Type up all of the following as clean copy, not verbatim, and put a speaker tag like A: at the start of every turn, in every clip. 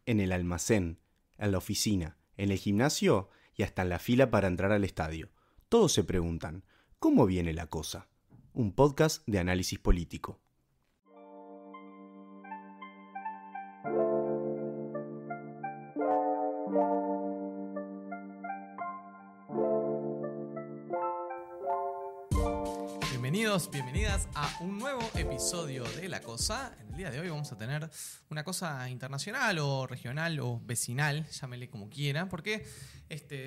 A: en el almacén, en la oficina, en el gimnasio y hasta en la fila para entrar al estadio. Todos se preguntan, ¿cómo viene la cosa? Un podcast de análisis político.
B: Bienvenidas a un nuevo episodio de La Cosa. En el día de hoy vamos a tener una cosa internacional o regional o vecinal, llámele como quiera, porque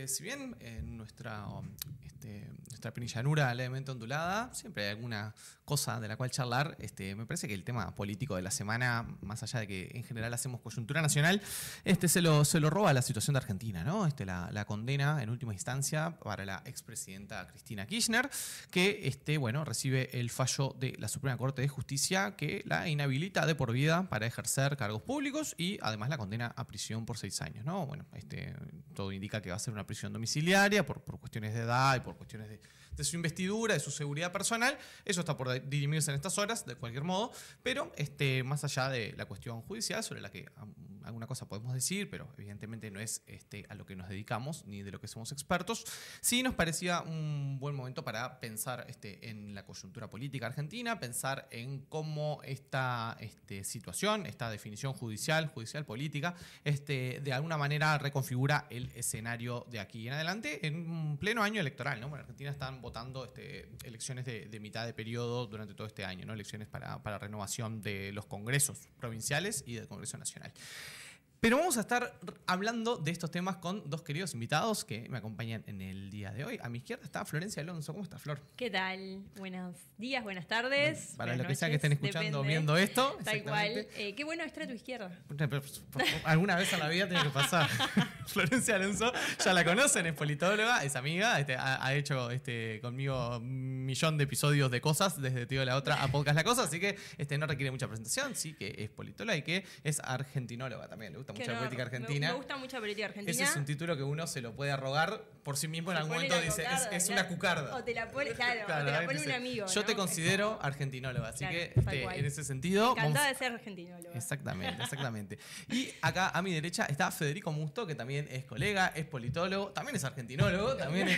B: si bien en nuestra penillanura levemente ondulada siempre hay alguna cosa de la cual charlar, me parece que el tema político de la semana, más allá de que en general hacemos coyuntura nacional, se lo roba la situación de Argentina, ¿no? La condena en última instancia para la expresidenta Cristina Kirchner, que recibe el fallo de la Suprema Corte de Justicia que la inhabilita de por vida para ejercer cargos públicos y además la condena a prisión por 6 años, ¿no? Bueno, todo indica que va a ser una prisión domiciliaria por cuestiones de edad y por cuestiones de su investidura, de su seguridad personal. Eso está por dirimirse en estas horas, de cualquier modo, pero más allá de la cuestión judicial, sobre la que alguna cosa podemos decir, pero evidentemente no es a lo que nos dedicamos ni de lo que somos expertos, sí nos parecía un buen momento para pensar en la coyuntura política argentina, pensar en cómo esta situación, esta definición judicial política, de alguna manera reconfigura el escenario de aquí en adelante en pleno año electoral, ¿no? Bueno, en Argentina están votando elecciones de mitad de periodo durante todo este año, ¿no? Elecciones para renovación de los congresos provinciales y del Congreso Nacional. Pero vamos a estar hablando de estos temas con dos queridos invitados que me acompañan en el día de hoy. A mi izquierda está Florencia Alonso. ¿Cómo estás, Flor?
C: ¿Qué tal? Buenos días, buenas tardes.
B: Para
C: buenas
B: lo que sea que
C: noches,
B: estén escuchando o
C: depende.
B: viendo esto.
C: Tal cual. Qué bueno estar a tu izquierda.
B: Alguna vez en la vida tiene que pasar. Florencia Alonso, ya la conocen, es politóloga, es amiga, ha hecho conmigo 1.000.000 de episodios de cosas, desde Tío la Otra a Podcast La Cosa, así que no requiere mucha presentación, sí que es politóloga y que es argentinóloga también, le gusta mucho la política argentina.
C: Me gusta mucho la política argentina.
B: Ese es un título que uno se lo puede arrogar por sí mismo en algún momento, dice, es una cucarda.
C: O te la pone, un amigo.
B: Yo te considero argentinóloga, así que en ese sentido...
C: Encantada de ser argentinóloga.
B: Exactamente. Y acá a mi derecha está Federico Musto, que también es colega, es politólogo, también es argentinólogo, también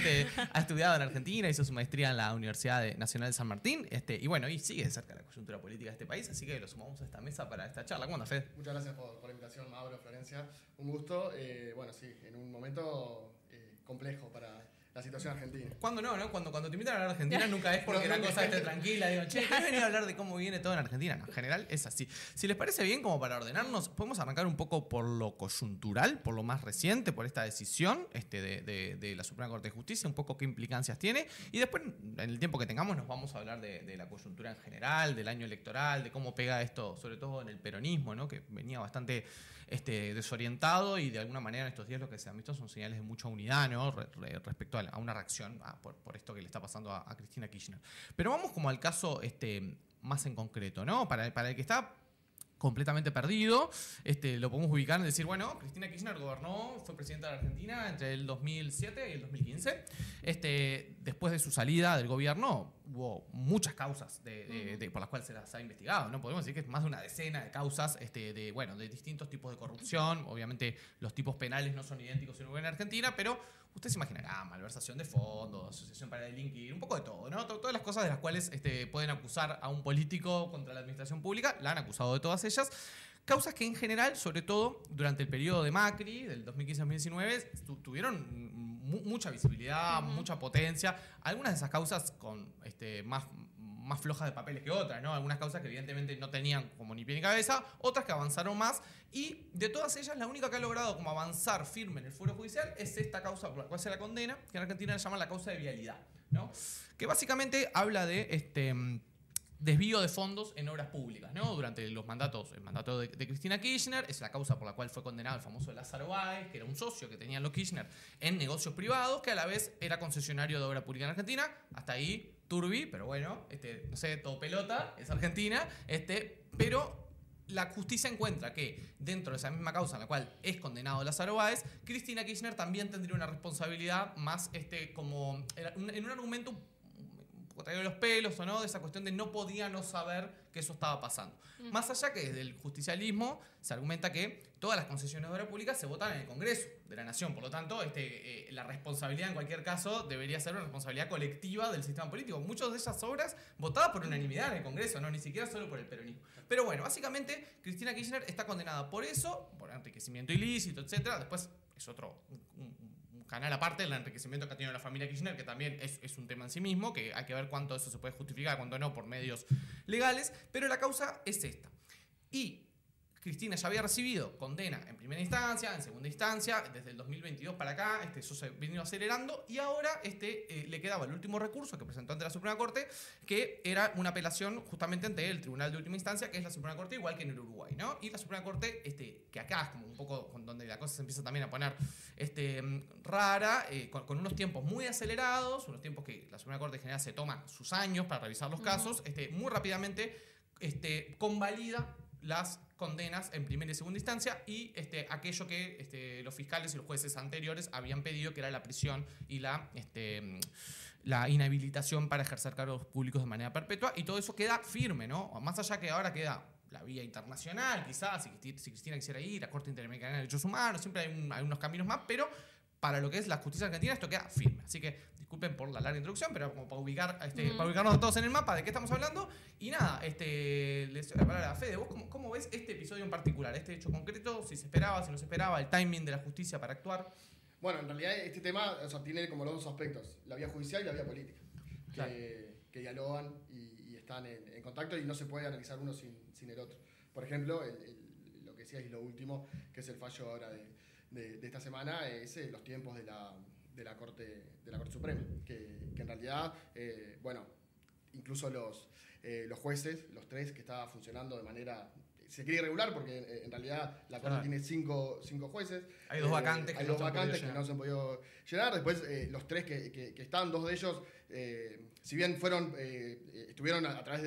B: ha estudiado en Argentina, hizo su maestría en la Universidad Nacional de San Martín, y sigue de cerca la coyuntura política de este país, así que lo sumamos a esta mesa para esta charla. ¿Cómo andas, Fede?
D: Muchas gracias por la invitación, Mauro, Florencia. Un gusto. En un momento complejo para la situación argentina.
B: ¿Cuándo no? Cuando te invitan a hablar de Argentina nunca es porque la cosa esté tranquila. Digo, che, ¿querés venir a hablar de cómo viene todo en Argentina? No, en general es así. Si les parece bien, como para ordenarnos, podemos arrancar un poco por lo coyuntural, por lo más reciente, por esta decisión de la Suprema Corte de Justicia, un poco qué implicancias tiene. Y después, en el tiempo que tengamos, nos vamos a hablar de la coyuntura en general, del año electoral, de cómo pega esto, sobre todo en el peronismo, ¿no? Que venía bastante desorientado y de alguna manera en estos días lo que se han visto son señales de mucha unidad, ¿no? Respecto a una reacción por esto que le está pasando a Cristina Kirchner. Pero vamos como al caso más en concreto, ¿no? Para el que está completamente perdido, lo podemos ubicar en decir, bueno, Cristina Kirchner fue presidenta de la Argentina entre el 2007 y el 2015. Después de su salida del gobierno hubo muchas causas por las cuales se las ha investigado, ¿no? Podemos decir que es más de una decena de causas de distintos tipos de corrupción. Obviamente los tipos penales no son idénticos en Argentina, pero usted se imaginará malversación de fondos, asociación para delinquir, un poco de todo, ¿no? Todas las cosas de las cuales pueden acusar a un político contra la administración pública, la han acusado de todas ellas. Causas que en general, sobre todo durante el periodo de Macri, del 2015-2019, tuvieron mucha visibilidad, mucha potencia. Algunas de esas causas con más flojas de papeles que otras, ¿no? Algunas causas que evidentemente no tenían como ni pie ni cabeza, otras que avanzaron más. Y de todas ellas, la única que ha logrado como avanzar firme en el Fuero Judicial es esta causa por la cual se la condena, que en Argentina le llaman la causa de vialidad, ¿no? Que básicamente habla de desvío de fondos en obras públicas, ¿no? Durante el mandato de Cristina Kirchner, es la causa por la cual fue condenado el famoso Lázaro Báez, que era un socio que tenían los Kirchner en negocios privados, que a la vez era concesionario de obra pública en Argentina. Hasta ahí, turbi, pero bueno, no sé, todo pelota, es Argentina, pero la justicia encuentra que dentro de esa misma causa en la cual es condenado Lázaro Báez, Cristina Kirchner también tendría una responsabilidad más como en un argumento poco traído los pelos o no, de esa cuestión de no podía no saber que eso estaba pasando. Más allá que desde el justicialismo se argumenta que todas las concesiones de obra pública se votan en el Congreso de la Nación, por lo tanto la responsabilidad en cualquier caso debería ser una responsabilidad colectiva del sistema político. Muchas de esas obras votadas por unanimidad en el Congreso, no ni siquiera solo por el peronismo. Pero bueno, básicamente Cristina Kirchner está condenada por eso, por enriquecimiento ilícito, etcétera. Después es otro un canal aparte, el enriquecimiento que ha tenido la familia Kirchner, que también es un tema en sí mismo, que hay que ver cuánto eso se puede justificar, cuánto no, por medios legales, pero la causa es esta. Y Cristina ya había recibido condena en primera instancia, en segunda instancia, desde el 2022 para acá, eso se vino acelerando, y ahora le quedaba el último recurso que presentó ante la Suprema Corte, que era una apelación justamente ante el Tribunal de Última Instancia, que es la Suprema Corte, igual que en el Uruguay, ¿no? Y la Suprema Corte, que acá es como un poco donde la cosa se empieza también a poner rara, con unos tiempos muy acelerados, unos tiempos que la Suprema Corte en general se toma sus años para revisar los casos, muy rápidamente convalida las condenas en primera y segunda instancia y aquello que los fiscales y los jueces anteriores habían pedido, que era la prisión y la inhabilitación para ejercer cargos públicos de manera perpetua, y todo eso queda firme, ¿no? Más allá que ahora queda la vía internacional, quizás, si Cristina quisiera ir, la Corte Interamericana de Derechos Humanos, siempre hay unos caminos más, pero para lo que es la justicia argentina esto queda firme. Así que disculpen por la larga introducción, pero como para ubicarnos todos en el mapa de qué estamos hablando. Y nada, les doy la palabra a Fede. ¿Vos cómo ves este episodio en particular? Este hecho concreto, si se esperaba, si no se esperaba, el timing de la justicia para actuar.
D: Bueno, en realidad este tema tiene como los dos aspectos, la vía judicial y la vía política,
B: Claro.
D: que dialogan y están en contacto, y no se puede analizar uno sin el otro. Por ejemplo, lo que decías y lo último, que es el fallo ahora de esta semana, es los tiempos de la Corte Suprema, que en realidad, incluso los jueces, los tres que estaban funcionando de manera, se quiere irregular porque en realidad la Corte tiene cinco jueces.
B: Hay dos vacantes
D: que no se han podido llenar. Después los tres que están, dos de ellos, si bien fueron designados a través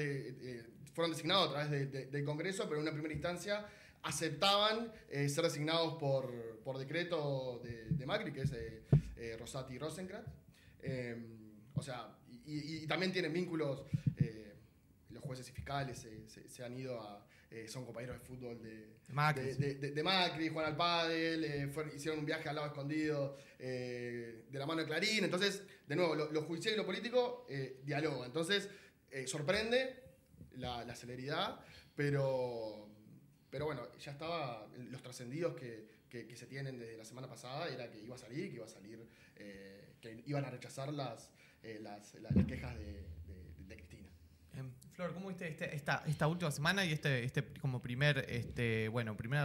D: del Congreso, pero en una primera instancia aceptaban ser designados por decreto de Macri, que es Rosati y Rosenkrantz. Y también tienen vínculos, los jueces y fiscales se han ido son compañeros de fútbol de Macri, Juan al pádel, hicieron un viaje al lado escondido de la mano de Clarín. Entonces, de nuevo, lo judicial y lo político dialogan. Entonces, sorprende la celeridad, pero bueno, ya estaba, los trascendidos que se tienen desde la semana pasada era que iba a salir, que iban a rechazar las quejas de Cristina.
B: Flor, ¿cómo viste esta última semana y como primera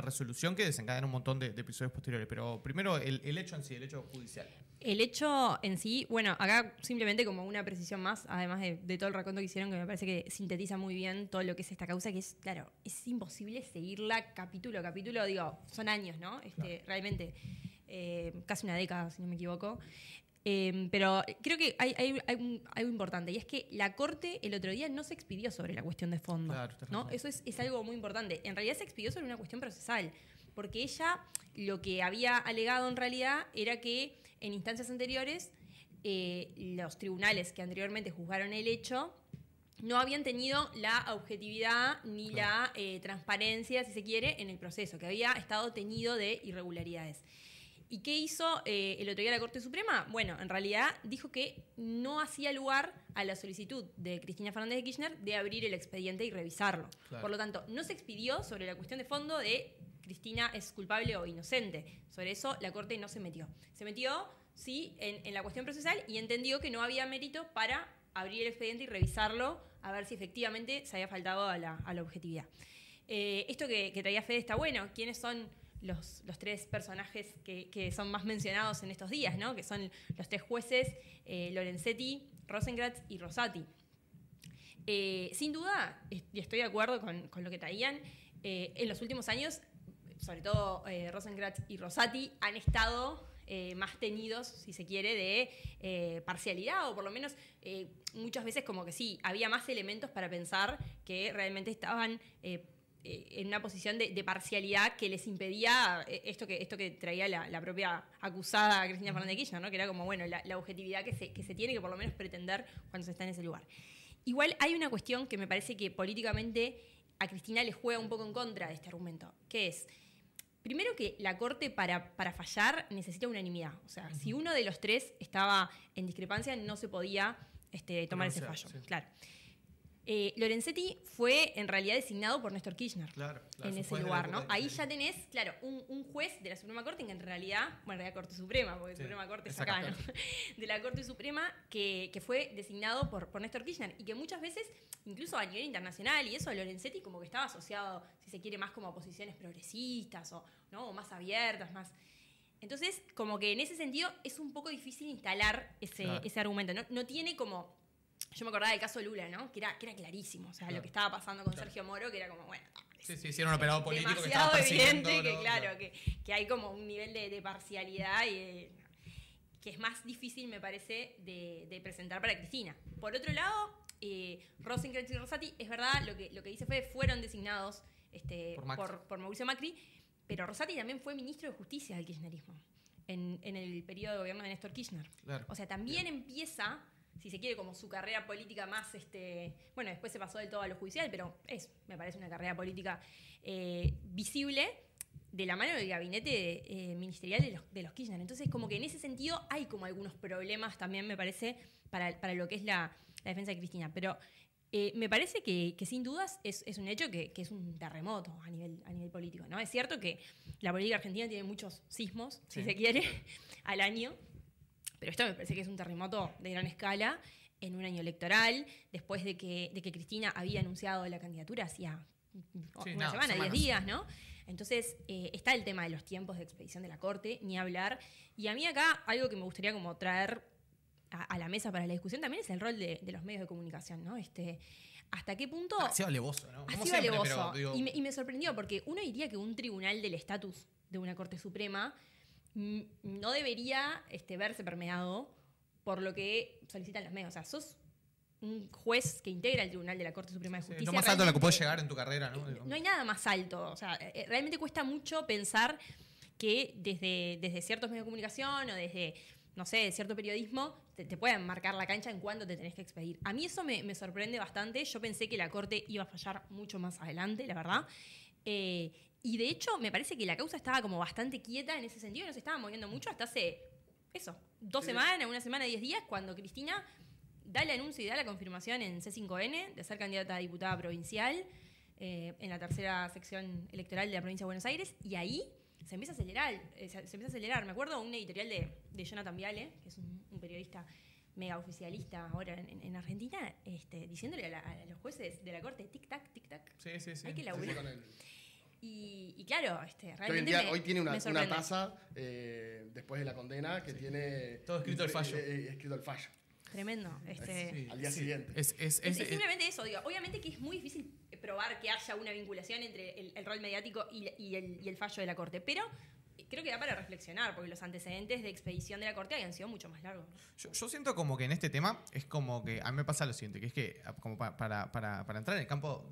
B: resolución que desencadena un montón de episodios posteriores? Pero primero el hecho en sí, el hecho judicial.
C: El hecho en sí, bueno, acá simplemente como una precisión más, además de todo el raconto que hicieron, que me parece que sintetiza muy bien todo lo que es esta causa, que es, claro, es imposible seguirla capítulo a capítulo, digo, son años, ¿no?
B: Claro.
C: Realmente, casi una década, si no me equivoco. Pero creo que hay algo importante, y es que la Corte el otro día no se expidió sobre la cuestión de fondo,
B: Claro,
C: ¿no? Eso es algo muy importante. En realidad se expidió sobre una cuestión procesal, porque ella lo que había alegado en realidad era que en instancias anteriores los tribunales que anteriormente juzgaron el hecho no habían tenido la objetividad ni la transparencia, si se quiere, en el proceso, que había estado teñido de irregularidades. ¿Y qué hizo el otro día la Corte Suprema? Bueno, en realidad dijo que no hacía lugar a la solicitud de Cristina Fernández de Kirchner de abrir el expediente y revisarlo.
B: Claro.
C: Por lo tanto, no se expidió sobre la cuestión de fondo de Cristina es culpable o inocente. Sobre eso la Corte no se metió. Se metió, sí, en la cuestión procesal, y entendió que no había mérito para abrir el expediente y revisarlo a ver si efectivamente se había faltado a la objetividad. Esto que traía Fede está bueno. ¿Quiénes son los tres personajes que son más mencionados en estos días, ¿no? Que son los tres jueces, Lorenzetti, Rosenkrantz y Rosati? Sin duda, y estoy de acuerdo con lo que traían, en los últimos años, sobre todo Rosenkrantz y Rosati, han estado más teñidos, si se quiere, de parcialidad, o por lo menos muchas veces como que sí, había más elementos para pensar que realmente estaban en una posición de parcialidad que les impedía esto que traía la propia acusada Cristina Fernández de Kirchner, ¿no? Que era como, bueno, la objetividad que se tiene que por lo menos pretender cuando se está en ese lugar. Igual hay una cuestión que me parece que políticamente a Cristina le juega un poco en contra de este argumento, que es, primero que la Corte para fallar necesita unanimidad. O sea, si uno de los tres estaba en discrepancia, no se podía tomar ese fallo. Sí. Claro. Lorenzetti fue en realidad designado por Néstor Kirchner en ese lugar, ¿no? Ahí ya tenés, claro, un juez de la Suprema Corte que en realidad, bueno, de la Corte Suprema, porque Suprema Corte es acá, ¿no? De la Corte Suprema que fue designado por Néstor Kirchner y que muchas veces, incluso a nivel internacional y eso, Lorenzetti como que estaba asociado, si se quiere, más como a posiciones progresistas o más abiertas, más... Entonces, como que en ese sentido es un poco difícil instalar ese argumento. No tiene como... Yo me acordaba del caso Lula, ¿no? Que era clarísimo. O sea, lo que estaba pasando con Sergio Moro, que era como, bueno...
B: Sí, era un operador político que
C: estaba persiguiendo. Evidente
B: ¿no?
C: que, claro, que hay como un nivel de parcialidad y que es más difícil, me parece, de presentar para Cristina. Por otro lado, Rosencrantz y Rosati, es verdad, lo que dice fueron designados por Mauricio Macri, pero Rosati también fue ministro de Justicia del kirchnerismo en el periodo de gobierno de Néstor Kirchner. Claro. O sea, también empieza... si se quiere, como su carrera política más, bueno, después se pasó del todo a lo judicial, pero me parece una carrera política visible de la mano del gabinete ministerial de los Kirchner. Entonces, como que en ese sentido hay como algunos problemas también, me parece, para lo que es la defensa de Cristina. Pero me parece que sin dudas es un hecho que es un terremoto a nivel político, ¿no? Es cierto que la política argentina tiene muchos sismos, si se quiere, al año. Pero esto me parece que es un terremoto de gran escala en un año electoral, después de que Cristina había anunciado la candidatura hacía una semana, 10 días, ¿no? Entonces está el tema de los tiempos de expedición de la Corte, ni hablar. Y a mí acá algo que me gustaría como traer a la mesa para la discusión también es el rol de los medios de comunicación, ¿no? ¿Hasta qué punto...?
B: Ha sido alevoso, ¿no?
C: Ha sido alevoso. Pero, digo... y me sorprendió, porque uno diría que un tribunal del estatus de una Corte Suprema no debería verse permeado por lo que solicitan los medios. O sea, sos un juez que integra el Tribunal de la Corte Suprema de Justicia.
B: Lo más alto a lo que puedes llegar en tu carrera, ¿no?
C: No hay nada más alto. O sea, realmente cuesta mucho pensar que desde ciertos medios de comunicación o desde, no sé, cierto periodismo, te pueden marcar la cancha en cuándo te tenés que expedir. A mí eso me sorprende bastante. Yo pensé que la Corte iba a fallar mucho más adelante, la verdad. Y de hecho, me parece que la causa estaba como bastante quieta en ese sentido, no se estaba moviendo mucho hasta hace, 2 semanas, una semana, 10 días, cuando Cristina da el anuncio y da la confirmación en C5N de ser candidata a diputada provincial en la tercera sección electoral de la provincia de Buenos Aires, y ahí se empieza a acelerar. Me acuerdo un editorial de Jonathan Viale, que es un periodista mega oficialista ahora en Argentina, diciéndole a los jueces de la Corte, tic-tac, tic-tac,
B: sí.
C: hay que laburar. Y claro, realmente
D: hoy tiene una taza después de la condena que tiene
B: todo escrito el fallo.
D: Escrito el fallo.
C: Tremendo.
D: Al día siguiente.
C: Es simplemente eso, digo. Obviamente que es muy difícil probar que haya una vinculación entre el rol mediático y el fallo de la Corte, pero creo que da para reflexionar, porque los antecedentes de expedición de la Corte habían sido mucho más largos.
B: Yo siento como que en este tema es como que a mí me pasa lo siguiente, que es que como para entrar en el campo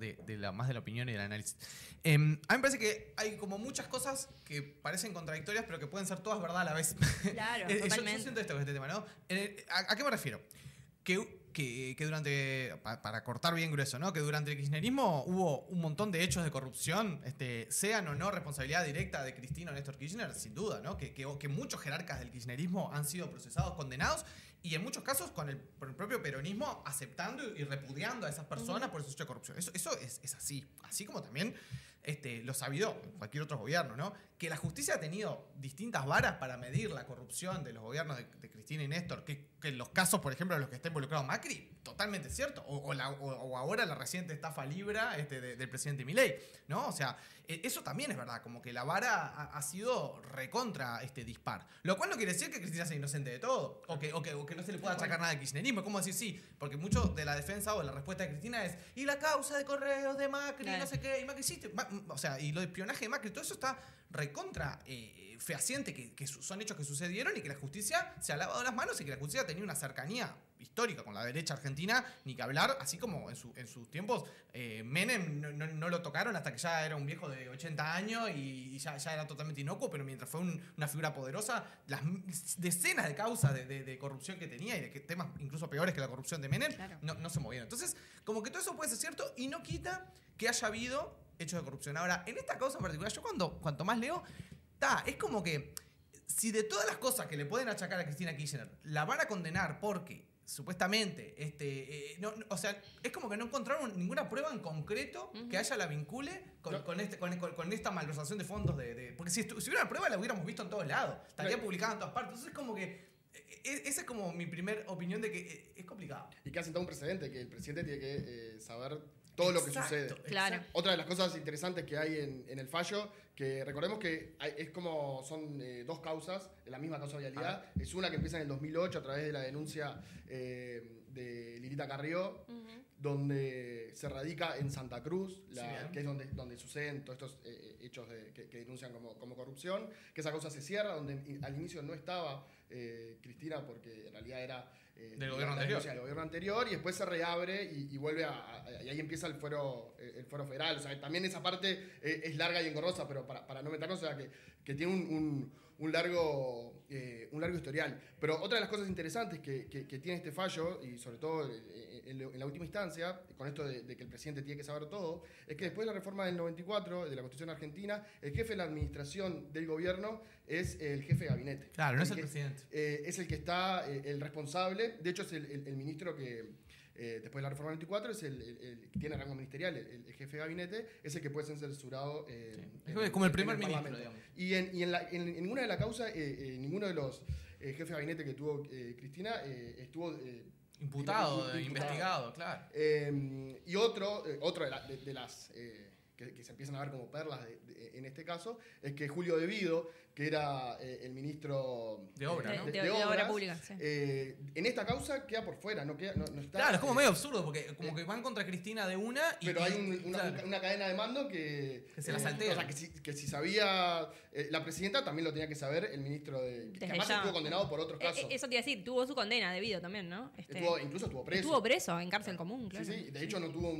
B: más de la opinión y del análisis, a mí me parece que hay como muchas cosas que parecen contradictorias, pero que pueden ser todas verdad a la vez.
C: Claro,
B: totalmente. Yo siento esto con este tema, ¿no? ¿A qué me refiero? Que durante, para cortar bien grueso, ¿no? Que durante el kirchnerismo hubo un montón de hechos de corrupción, sean o no responsabilidad directa de Cristina o Néstor Kirchner, sin duda, ¿no? Que muchos jerarcas del kirchnerismo han sido procesados, condenados, y en muchos casos por el propio peronismo aceptando y repudiando a esas personas por esos hechos de corrupción. Eso es así. Así como también lo sabido en cualquier otro gobierno, ¿no? Que la justicia ha tenido distintas varas para medir la corrupción de los gobiernos de Cristina y Néstor, que en los casos, por ejemplo, en los que está involucrado Macri, totalmente cierto. O ahora la reciente estafa Libra del presidente Milei, ¿no? O sea, eso también es verdad, como que la vara ha sido recontra dispar. Lo cual no quiere decir que Cristina sea inocente de todo, o que no se le pueda achacar nada de kirchnerismo. Es como decir sí, porque mucho de la defensa o de la respuesta de Cristina es y la causa de Correos de Macri, no sé qué, y Macri sí, o sea, y lo de espionaje de Macri, todo eso está recontra fehaciente, que son hechos que sucedieron y que la justicia se ha lavado las manos y que la justicia tenía una cercanía histórica con la derecha argentina, ni que hablar, así como en sus tiempos, Menem no lo tocaron hasta que ya era un viejo de 80 años y ya era totalmente inocuo, pero mientras fue una figura poderosa, las decenas de causas de corrupción que tenía y de temas incluso peores que la corrupción de Menem,
C: Claro.
B: no se movieron. Entonces, como que todo eso puede ser cierto y no quita que haya habido hechos de corrupción. Ahora, en esta causa en particular, yo cuanto más leo, es como que si de todas las cosas que le pueden achacar a Cristina Kirchner, la van a condenar porque supuestamente, o sea, es como que no encontraron ninguna prueba en concreto que haya la vincule con esta malversación de fondos porque si hubiera una prueba la hubiéramos visto en todos lados, estaría publicada en todas partes. Entonces es como que esa es como mi primera opinión de que es complicado.
D: Y que ha sentado un precedente, que el presidente tiene que saber todo lo que sucede.
C: Claro.
D: Otra de las cosas interesantes que hay en el fallo, que recordemos que es como son dos causas, en la misma causa de vialidad. Es una que empieza en el 2008 a través de la denuncia de Lilita Carrió, donde se radica en Santa Cruz, que es donde suceden todos estos hechos que denuncian como corrupción, que esa causa se cierra, donde al inicio no estaba Cristina porque en realidad era
B: del gobierno
D: anterior, y después se reabre y vuelve y ahí empieza el fuero federal. O sea, también esa parte es larga y engorrosa, pero para no meternos, o sea, que tiene un largo historial. Pero otra de las cosas interesantes que tiene este fallo, y sobre todo en la última instancia, con esto de que el presidente tiene que saber todo, es que después de la reforma del 94, de la Constitución Argentina, el jefe de la administración del gobierno es el jefe de gabinete.
B: Claro, no es el presidente.
D: Es el que está, el responsable. De hecho, es el ministro que, después de la reforma del 94, es el que tiene rango ministerial, el jefe de gabinete, es el que puede ser censurado.
B: Es como el primer ministro, digamos.
D: Y en ninguna de las causas, ninguno de los jefes de gabinete que tuvo Cristina estuvo
B: imputado, investigado, claro.
D: Y otro de las que se empiezan a ver como perlas en este caso, es que Julio De Vido, que era el ministro
B: de Obra, ¿no?
C: de Obra Pública, sí.
D: En esta causa queda por fuera, no está.
B: Claro, es como medio absurdo, porque como que van contra Cristina de una y...
D: Pero hay una cadena de mando que
B: se la saltea.
D: O sea, que si sabía la presidenta, también lo tenía que saber el ministro que además estuvo condenado por otros casos.
C: Eso te iba a decir, tuvo su condena debido también, ¿no?
D: Incluso estuvo preso.
C: Estuvo preso en cárcel común, claro.
D: Sí, de hecho no tuvo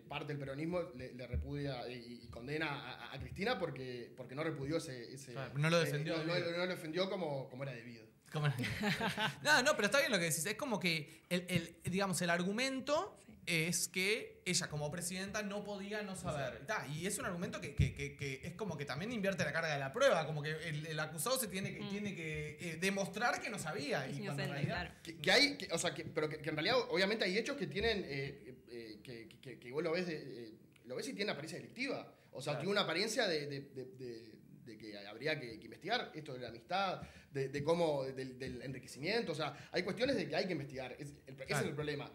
D: parte del peronismo le repudia y condena a Cristina porque no repudió ese
B: no lo defendió.
D: No lo defendió como era debido.
B: No, pero está bien lo que decís. Es como que digamos, el argumento es que ella como presidenta no podía no saber. Y es un argumento que es como que también invierte la carga de la prueba, como que el acusado se tiene que demostrar que no sabía.
C: Es
B: y
C: inocente,
B: cuando en realidad,
D: pero que en realidad obviamente hay hechos que tienen que vos lo ves y tiene apariencia delictiva. O sea, tiene una apariencia de que habría que investigar esto de la amistad, del enriquecimiento. O sea, hay cuestiones de que hay que investigar. Ese es el problema.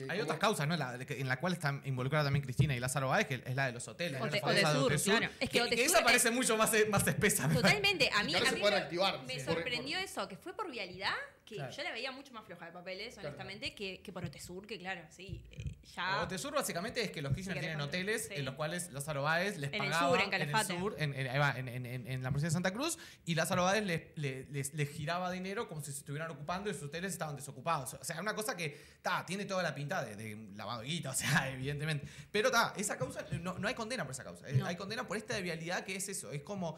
B: Hay otras causas, ¿no? En la cual están involucradas también Cristina y Lázaro Báez, que es la de los hoteles.
C: Otesur, claro. Es que
B: esa parece mucho más espesa.
C: Totalmente. A mí me
D: Sí.
C: sorprendió eso, que fue por vialidad, que
B: Claro.
C: yo la veía mucho más floja de papeles, honestamente, que por Otesur, que claro, sí, ya...
B: Otesur básicamente es que los Kirchner tienen hoteles
C: sí.
B: en los cuales Lázaro Báez les
C: En el
B: pagaba
C: sur, en Calafate.
B: en la provincia de Santa Cruz, y Lázaro Báez les giraba dinero como si se estuvieran ocupando y sus hoteles estaban desocupados. O sea, una cosa que tiene toda la pinta de lavado de guita, o sea, evidentemente. Pero esa causa, no hay condena por esa causa.
C: No.
B: Hay condena por esta vialidad, que es eso. Es como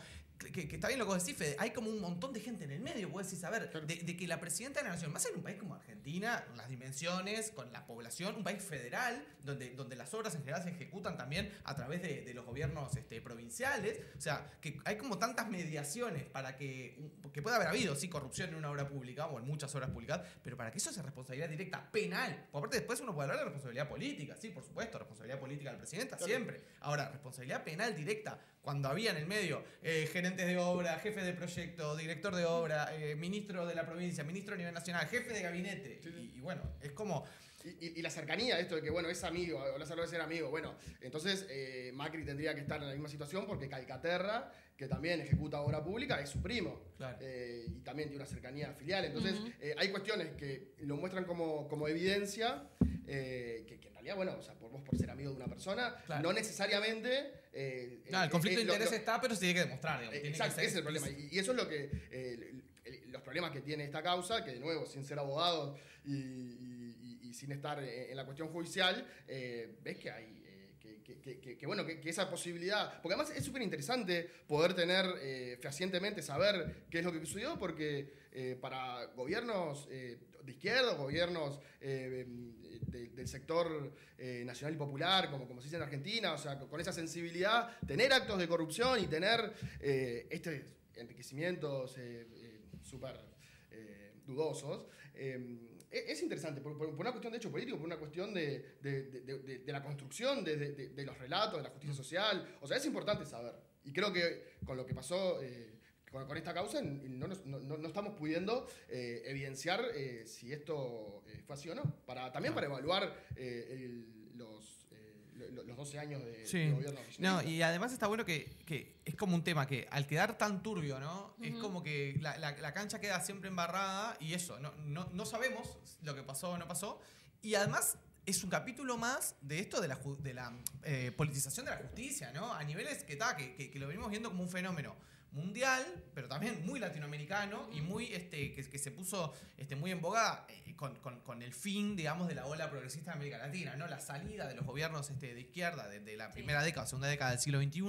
B: que está bien lo que vos decís, Fede, hay como un montón de gente en el medio, vos decís, a ver,
D: Claro.
B: de que la presidenta de la nación, más en un país como Argentina, con las dimensiones, con la población, un país federal, donde las obras en general se ejecutan también a través de los gobiernos provinciales, o sea, que hay como tantas mediaciones para que pueda haber habido, sí, corrupción en una obra pública o en muchas obras públicas, pero para que eso sea responsabilidad directa penal. Por aparte, después uno puede hablar de responsabilidad política, sí, por supuesto, responsabilidad política del presidente,
D: Claro.
B: siempre. Ahora, responsabilidad penal directa, cuando había en el medio gerentes de obra, jefe de proyecto, director de obra, ministro de la provincia, ministro a nivel nacional, jefe de gabinete.
D: Sí.
B: Y bueno, es como...
D: Y la cercanía, esto de que, bueno, es amigo, o Lázaro Báez era amigo. Bueno, entonces Macri tendría que estar en la misma situación porque Calcaterra, que también ejecuta obra pública, es su primo.
B: Claro.
D: Y también tiene una cercanía filial. Entonces, hay cuestiones que lo muestran como evidencia, que en realidad, bueno, o sea, por ser amigo de una persona,
B: Claro.
D: no necesariamente...
B: el conflicto de interés está, pero se tiene que demostrar. Digamos,
D: Exacto,
B: tiene que
D: ese es el problema. Y eso es lo que... problemas que tiene esta causa, que de nuevo, sin ser abogados y sin estar en la cuestión judicial, ves que hay... Que esa posibilidad, porque además es súper interesante poder tener fehacientemente, saber qué es lo que sucedió, porque para gobiernos de izquierda, gobiernos del sector nacional y popular, como se dice en Argentina, o sea, con esa sensibilidad, tener actos de corrupción y tener enriquecimientos súper dudosos, es interesante, por una cuestión de hecho político, por una cuestión de la construcción de los relatos, de la justicia social. O sea, es importante saber. Y creo que con lo que pasó con esta causa no estamos pudiendo evidenciar si esto fue así o no. También para evaluar los 12 años de gobierno oficial.
B: No, y además está bueno que es como un tema que al quedar tan turbio, ¿no? Es como que la cancha queda siempre embarrada y eso, no sabemos lo que pasó o no pasó. Y además es un capítulo más de esto de la politización de la justicia, ¿no? A niveles que lo venimos viendo como un fenómeno mundial, pero también muy latinoamericano y muy que se puso muy en boga con el fin, digamos, de la ola progresista de América Latina, ¿no? La salida de los gobiernos de izquierda de la primera década, segunda década del siglo XXI,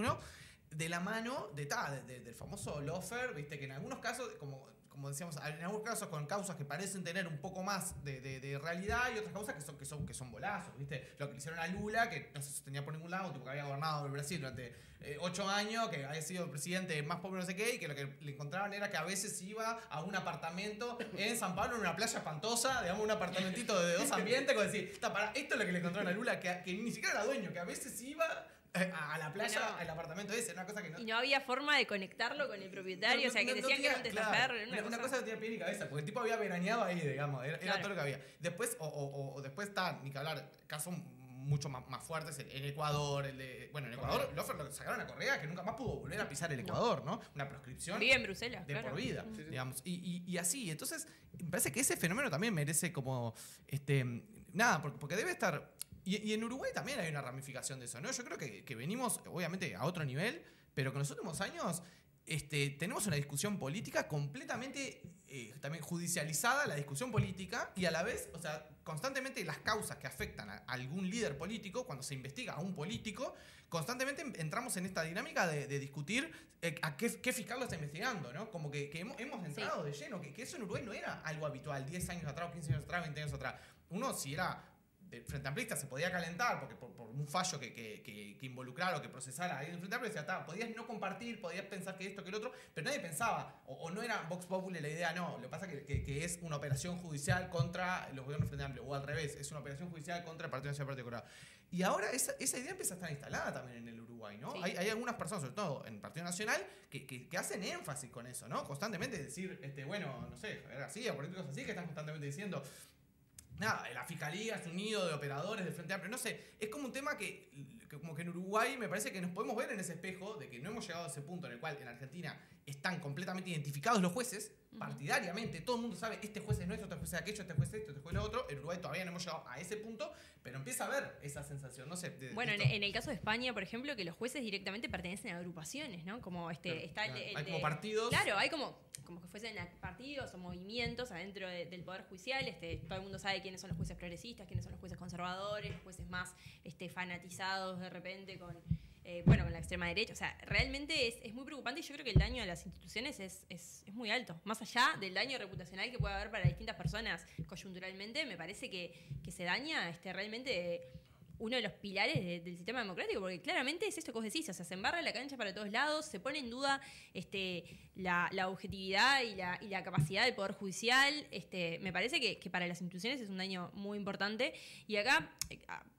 B: de la mano del famoso lawfare, ¿viste? Que en algunos casos, como decíamos, en algunos casos con causas que parecen tener un poco más de realidad y otras causas que son bolazos, ¿viste? Lo que le hicieron a Lula, que no se sostenía por ningún lado, tipo que había gobernado el Brasil durante 8 años, que había sido el presidente más pobre no sé qué, y que lo que le encontraban era que a veces iba a un apartamento en San Pablo, en una playa espantosa, digamos, un apartamentito de 2 ambientes, con decir, esto es lo que le encontraron a Lula, que ni siquiera era dueño, que a veces iba a la playa, al apartamento ese, una cosa que no...
C: Y no había forma de conectarlo con el propietario, o sea, que decían que era un testaferro.
B: Una cosa que no tenía pie ni cabeza, porque el tipo había veraneado ahí, digamos, era todo lo que había. Después, después está, ni que hablar, casos mucho más fuertes, en Ecuador, en Ecuador, lo sacaron a Correa, que nunca más pudo volver a pisar el Ecuador, ¿no? Una proscripción.
C: Vive en Bruselas,
B: de por vida, digamos. Y así, entonces, me parece que ese fenómeno también merece como, porque debe estar... Y en Uruguay también hay una ramificación de eso, ¿no? Yo creo que venimos, obviamente, a otro nivel, pero que en los últimos años tenemos una discusión política completamente también judicializada, la discusión política, y a la vez, o sea, constantemente las causas que afectan a algún líder político, cuando se investiga a un político, constantemente entramos en esta dinámica de discutir a qué fiscal lo está investigando, ¿no? Como que hemos entrado de lleno, que eso en Uruguay no era algo habitual, 10 años atrás, 15 años atrás, 20 años atrás. Uno, si era Frente Amplista, se podía calentar porque por un fallo que involucrara o que procesara ahí en Frente Amplio, decía, podías no compartir, podías pensar que esto, que el otro, pero nadie pensaba, o no era Vox Populi la idea, no, lo que pasa es que es una operación judicial contra los gobiernos Frente Amplio, o al revés, es una operación judicial contra el Partido Nacional Partido Colorado. Y ahora esa idea empieza a estar instalada también en el Uruguay, ¿no? Sí. Hay algunas personas, sobre todo en el Partido Nacional, que hacen énfasis con eso, ¿no? Constantemente decir, no sé, Javier García, políticos así, que están constantemente diciendo... Nada, la fiscalía es un nido de operadores del Frente Amplio, no sé, es como un tema que como que en Uruguay me parece que nos podemos ver en ese espejo de que no hemos llegado a ese punto en el cual en Argentina están completamente identificados los jueces, partidariamente, todo el mundo sabe, este juez es nuestro, este juez es aquello, este juez es esto, este juez es lo otro. En Uruguay todavía no hemos llegado a ese punto, pero empieza a haber esa sensación, no sé.
C: En el caso de España, por ejemplo, que los jueces directamente pertenecen a agrupaciones, ¿no? Como está
B: hay como partidos.
C: Claro, hay como que fuesen partidos o movimientos adentro del Poder Judicial. Todo el mundo sabe quiénes son los jueces progresistas, quiénes son los jueces conservadores, los jueces más fanatizados de repente con la extrema derecha. O sea, realmente es muy preocupante y yo creo que el daño a las instituciones es muy alto. Más allá del daño reputacional que puede haber para distintas personas coyunturalmente, me parece que se daña realmente uno de los pilares del sistema democrático, porque claramente es esto que vos decís, o sea, se embarra la cancha para todos lados, se pone en duda la objetividad y la capacidad del Poder Judicial. Me parece que para las instituciones es un daño muy importante. Y acá,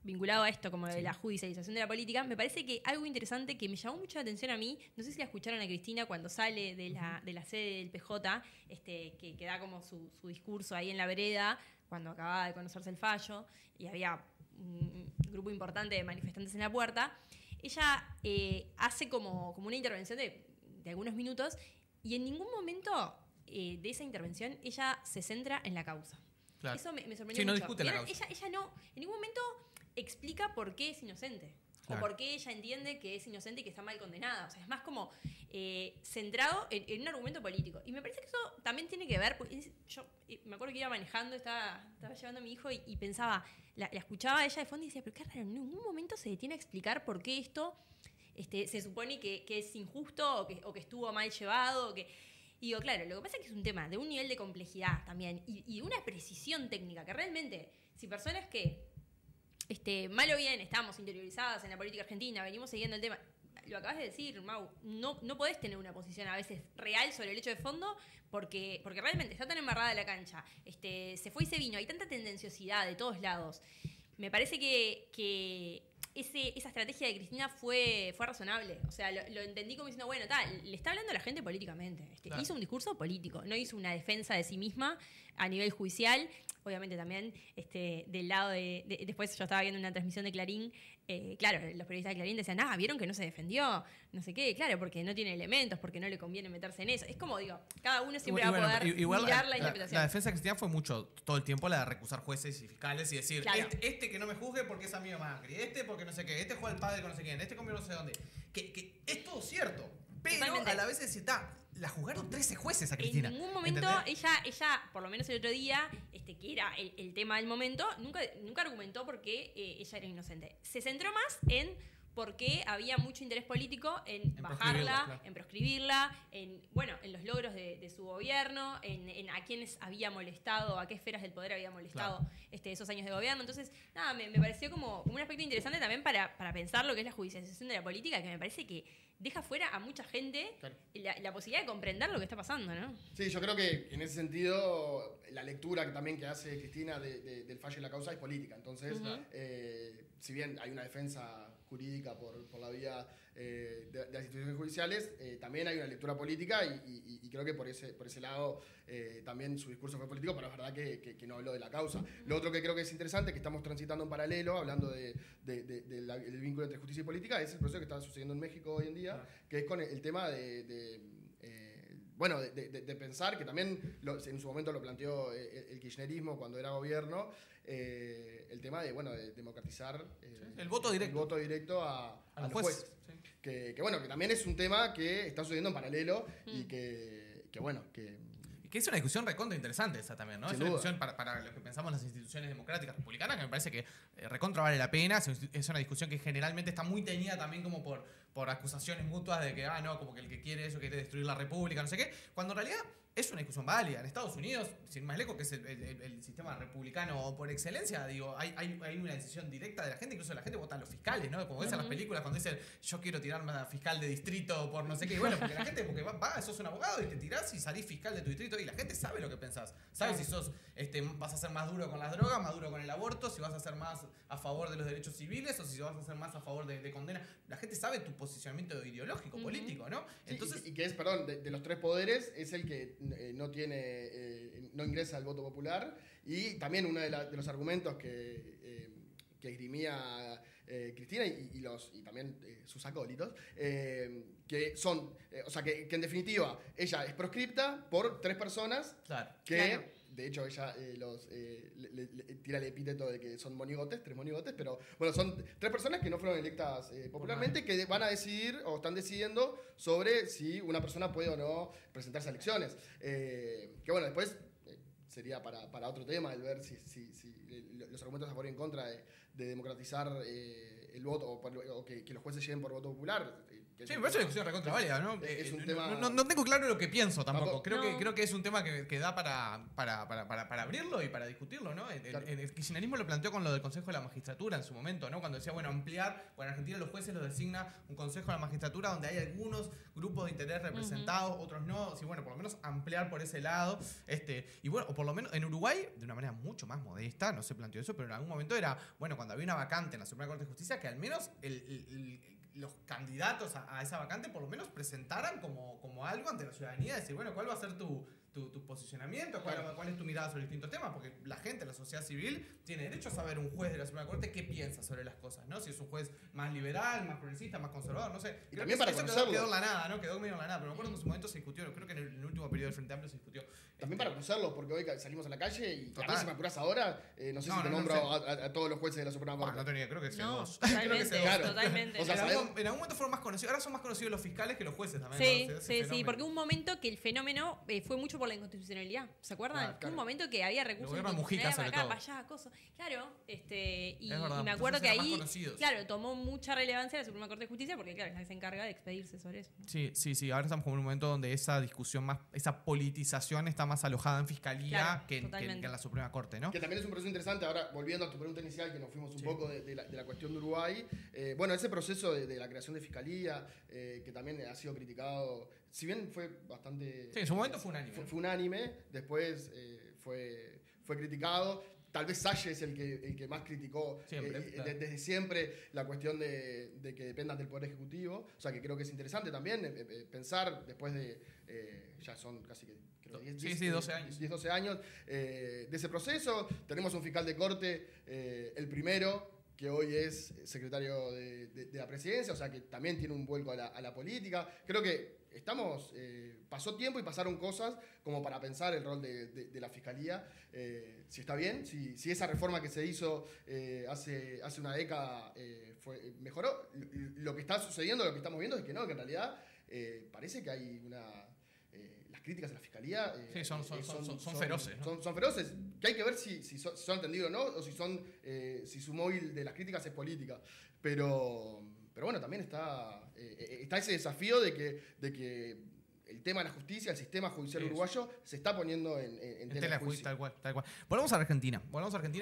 C: vinculado a esto, como de la judicialización de la política, me parece que algo interesante que me llamó mucho la atención a mí, no sé si la escucharon a Cristina cuando sale de la sede del PJ, que da como su discurso ahí en la vereda, cuando acababa de conocerse el fallo, y había un grupo importante de manifestantes en la puerta. Ella hace como una intervención de algunos minutos, y en ningún momento de esa intervención ella se centra en la causa. Claro. Eso me sorprendió mucho.
B: No discute la causa.
C: Ella no, en ningún momento explica por qué es inocente. o por qué ella entiende que es inocente y que está mal condenada. O sea, es más como centrado en un argumento político. Y me parece que eso también tiene que ver, porque yo me acuerdo que iba manejando, estaba llevando a mi hijo y pensaba, la escuchaba a ella de fondo y decía, pero qué raro, en ningún momento se detiene a explicar por qué esto se supone que es injusto o que estuvo mal llevado. Y digo, claro, lo que pasa es que es un tema de un nivel de complejidad también y de una precisión técnica que realmente, si personas que mal o bien estamos interiorizadas en la política argentina, venimos siguiendo el tema, lo acabas de decir, Mau, no podés tener una posición a veces real sobre el hecho de fondo porque realmente está tan embarrada la cancha, se fue y se vino, hay tanta tendenciosidad de todos lados. Me parece que esa estrategia de Cristina fue razonable. O sea, lo entendí como diciendo, bueno, le está hablando a la gente políticamente. Claro. Hizo un discurso político, no hizo una defensa de sí misma a nivel judicial. Obviamente también del lado después yo estaba viendo una transmisión de Clarín, claro, los periodistas de Clarín decían, vieron que no se defendió, no sé qué, claro, porque no tiene elementos, porque no le conviene meterse en eso. Es como, digo, cada uno siempre va a poder mirar la interpretación.
B: La defensa de Cristina fue mucho, todo el tiempo, la de recusar jueces y fiscales y decir, claro, este que no me juzgue porque es amigo de Macri, porque no sé qué, juega al padre con no sé quién, comió no sé dónde. Que es todo cierto, pero totalmente. A la vez es la juzgaron 13 jueces a Cristina.
C: En ningún momento ella, por lo menos el otro día, que era el tema del momento, nunca argumentó por qué ella era inocente. Se centró más en por qué había mucho interés político en bajarla, claro, en proscribirla, en los logros de su gobierno, en a quienes había molestado, a qué esferas del poder había molestado, claro, esos años de gobierno. Entonces, nada, me pareció como un aspecto interesante también para pensar lo que es la judicialización de la política, que me parece que deja fuera a mucha gente, claro, la posibilidad de comprender lo que está pasando, ¿no?
D: Sí, yo creo que en ese sentido la lectura que hace Cristina del fallo de la causa es política. Entonces, si bien hay una defensa jurídica por la vía de las instituciones judiciales, también hay una lectura política y creo que por ese lado también su discurso fue político, pero es verdad que no habló de la causa. Lo otro que creo que es interesante, que estamos transitando en paralelo, hablando del vínculo entre justicia y política, es el proceso que está sucediendo en México hoy en día, que es con el tema de pensar, que también en su momento lo planteó el kirchnerismo cuando era gobierno, el tema de democratizar
B: el voto
D: directo a los jueces. Sí. Que también es un tema que está sucediendo en paralelo y que
B: es una discusión recontra interesante esa también, ¿no? Es una discusión para los que pensamos en las instituciones democráticas republicanas, que me parece que recontra vale la pena. Es una discusión que generalmente está muy teñida también como por acusaciones mutuas de que, como que el que quiere eso quiere destruir la república, no sé qué. Cuando en realidad es una discusión válida. En Estados Unidos, sin más lejos, que es el sistema republicano por excelencia, digo, hay una decisión directa de la gente, incluso la gente vota a los fiscales, ¿no? Como ves en las películas cuando dicen, yo quiero tirarme a fiscal de distrito por no sé qué. Y bueno, porque la gente, sos un abogado y te tirás y salís fiscal de tu distrito y la gente sabe lo que pensás. Sabe si sos, vas a ser más duro con las drogas, más duro con el aborto, si vas a ser más a favor de los derechos civiles o si vas a ser más a favor de condena. La gente sabe tu posicionamiento ideológico, político, ¿no?
D: Entonces, y que es, perdón, de los tres poderes es el que no ingresa al voto popular, y también uno de los argumentos que esgrimía Cristina y también sus acólitos, que son, que en definitiva ella es proscripta por tres personas, claro, que de hecho ella le tira el epíteto de que son tres monigotes, pero son tres personas que no fueron electas popularmente, que van a decidir o están decidiendo sobre si una persona puede o no presentarse a elecciones. Después sería para otro tema el ver si los argumentos a favor y en contra de democratizar el voto o que los jueces lleguen por voto popular.
B: Sí, me parece una discusión recontra válida, ¿no?
D: Es un tema...
B: no tengo claro lo que pienso tampoco. Creo que es un tema que da para abrirlo y para discutirlo, ¿no? El kirchnerismo lo planteó con lo del Consejo de la Magistratura en su momento, ¿no? Cuando decía, ampliar, en Argentina los jueces los designa un Consejo de la Magistratura donde hay algunos grupos de interés representados, otros no. Sí, por lo menos ampliar por ese lado. O por lo menos en Uruguay, de una manera mucho más modesta, no se planteó eso, pero en algún momento era, cuando había una vacante en la Suprema Corte de Justicia, que al menos los candidatos a esa vacante por lo menos presentaran como algo ante la ciudadanía, decir, ¿cuál va a ser tu tu posicionamiento, cuál es tu mirada sobre distintos temas, porque la gente, la sociedad civil, tiene derecho a saber un juez de la Suprema Corte qué piensa sobre las cosas, ¿no? Si es un juez más liberal, más progresista, más conservador, no sé.
D: Y también para conocerlo.
B: Quedó en la nada, ¿no? Quedó medio en la nada, pero me acuerdo que en su momento se discutió, creo que en el último periodo del Frente Amplio se discutió.
D: También para conocerlo, porque hoy salimos a la calle y a mí si me apurás ahora, no sé si te nombro a todos los jueces de la Suprema Corte.
B: No tenía, creo que
C: dos.
B: Totalmente,
C: totalmente.
D: O sea,
B: en algún momento fueron más conocidos, ahora son más conocidos los fiscales que los jueces también.
C: Sí, porque hubo un momento que el fenómeno fue mucho por la inconstitucionalidad. ¿Se acuerdan? Fue un momento que había recursos
B: de Mujica, sobre todo.
C: para allá, cosas. Claro, y
B: verdad,
C: me acuerdo que ahí,
B: claro,
C: tomó mucha relevancia la Suprema Corte de Justicia porque, claro, es la que se encarga de expedirse sobre eso.
B: Sí, ahora estamos como en un momento donde esa discusión esa politización está más alojada en fiscalía que en la Suprema Corte, ¿no?
D: Que también es un proceso interesante. Ahora, volviendo a tu pregunta inicial, que nos fuimos un poco de la cuestión de Uruguay, bueno, ese proceso de la creación de fiscalía, que también ha sido criticado, si bien fue bastante...
B: Sí, en su momento fue unánime.
D: Fue unánime, después fue criticado. Tal vez Salle es el que más criticó desde siempre la cuestión de que dependan del Poder Ejecutivo. O sea, que creo que es interesante también pensar después de... ya son casi que...
B: 12 años.
D: 12 años de ese proceso. Tenemos un fiscal de corte, el primero, que hoy es secretario de la presidencia, o sea que también tiene un vuelco a la política. Creo que pasó tiempo y pasaron cosas como para pensar el rol de la fiscalía, si está bien, si esa reforma que se hizo hace una década mejoró. Lo que está sucediendo, lo que estamos viendo es que no, que en realidad parece que hay las críticas a la fiscalía
B: son feroces, ¿no?
D: Son feroces, que hay que ver si son entendidos o no, o si su móvil de las críticas es política. Pero bueno, también está ese desafío de que el tema de la justicia, el sistema judicial uruguayo, se está poniendo en tela de juicio.
B: Tal cual. Volvamos a Argentina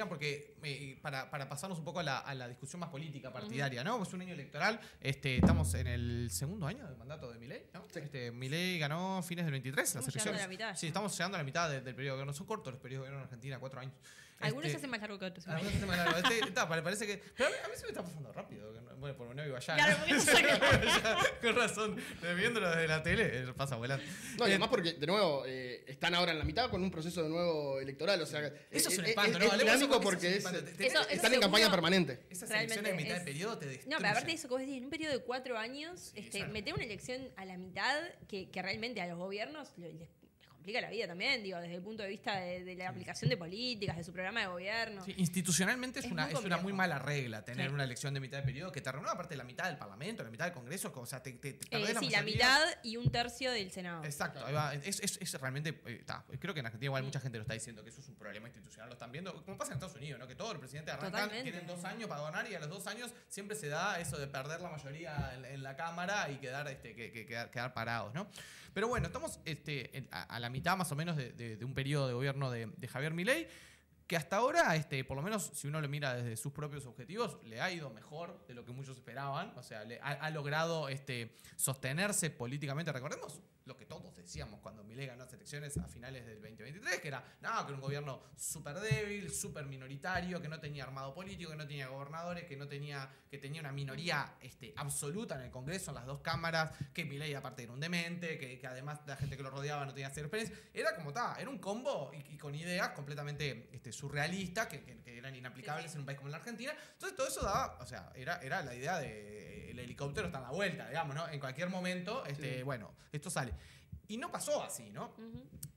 B: porque para pasarnos un poco a la discusión más política, partidaria, ¿no? Es un año electoral, estamos en el segundo año del mandato de Milei, ¿no?
D: Sí.
B: Milei ganó a fines del 23 las elecciones.
C: Llegando a la mitad.
B: Sí, estamos llegando a la mitad del periodo de gobierno. Son cortos los periodos de gobierno en Argentina, 4 años.
C: Algunos se hacen más largo que otros.
B: Algunos se hacen más largo. Parece que... Pero a mí se me está pasando rápido. Bueno, porque no vivo allá.
C: Claro, porque no sé.
B: Con razón. Viéndolo desde la tele, pasa volando.
D: No, y además porque, de nuevo, están ahora en la mitad con un proceso de nuevo electoral. O sea,
B: eso es un espanto, ¿no?
D: Es dinámico porque están en campaña permanente.
B: Esas elecciones de mitad de periodo te destruyen.
C: No, pero aparte de eso, como decís, en un periodo de 4 años, meter una elección a la mitad que realmente a los gobiernos les complica la vida también, digo, desde el punto de vista de la aplicación de políticas, de su programa de gobierno.
B: Sí, institucionalmente es una muy mala regla tener una elección de mitad de periodo que te renueva aparte de la mitad del Parlamento, la mitad del Congreso, o sea, te perdés
C: la mitad y 1/3 del Senado.
B: Exacto, ahí va. Es realmente, creo que en Argentina igual mucha gente lo está diciendo que eso es un problema institucional, lo están viendo, como pasa en Estados Unidos, ¿no? Que todos los presidentes arrancan, tienen 2 años para gobernar y a los 2 años siempre se da eso de perder la mayoría en la Cámara y quedar parados, ¿no? Pero bueno, estamos a la mitad más o menos de un periodo de gobierno de Javier Milei, que hasta ahora, por lo menos si uno lo mira desde sus propios objetivos, le ha ido mejor de lo que muchos esperaban. O sea, ha logrado sostenerse políticamente. Recordemos lo que todos decíamos cuando Milei ganó las elecciones a finales del 2023, que era un gobierno súper débil, súper minoritario, que no tenía armado político, que no tenía gobernadores, que tenía una minoría absoluta en el Congreso, en las 2 cámaras, que Milei aparte era un demente, que además la gente que lo rodeaba no tenía cero experiencia. Era como era un combo y con ideas completamente surrealistas que eran inaplicables en un país como la Argentina. Entonces todo eso daba, o sea, era la idea de el helicóptero está a la vuelta, digamos, ¿no? En cualquier momento, bueno, esto sale. Y no pasó así, ¿no?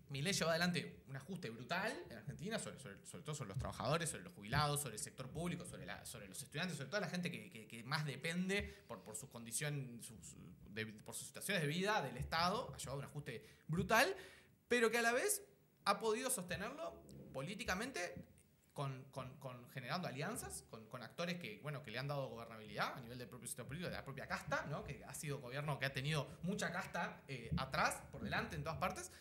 B: Milei llevó adelante un ajuste brutal en Argentina, sobre todo sobre los trabajadores, sobre los jubilados, sobre el sector público, sobre los estudiantes, sobre toda la gente que más depende por sus condiciones, por sus situaciones de vida del Estado. Ha llevado un ajuste brutal, pero que a la vez ha podido sostenerlo políticamente generando alianzas con actores que le han dado gobernabilidad a nivel del propio sistema político, de la propia casta, ¿no? Que ha sido un gobierno que ha tenido mucha casta atrás, por delante, en todas partes.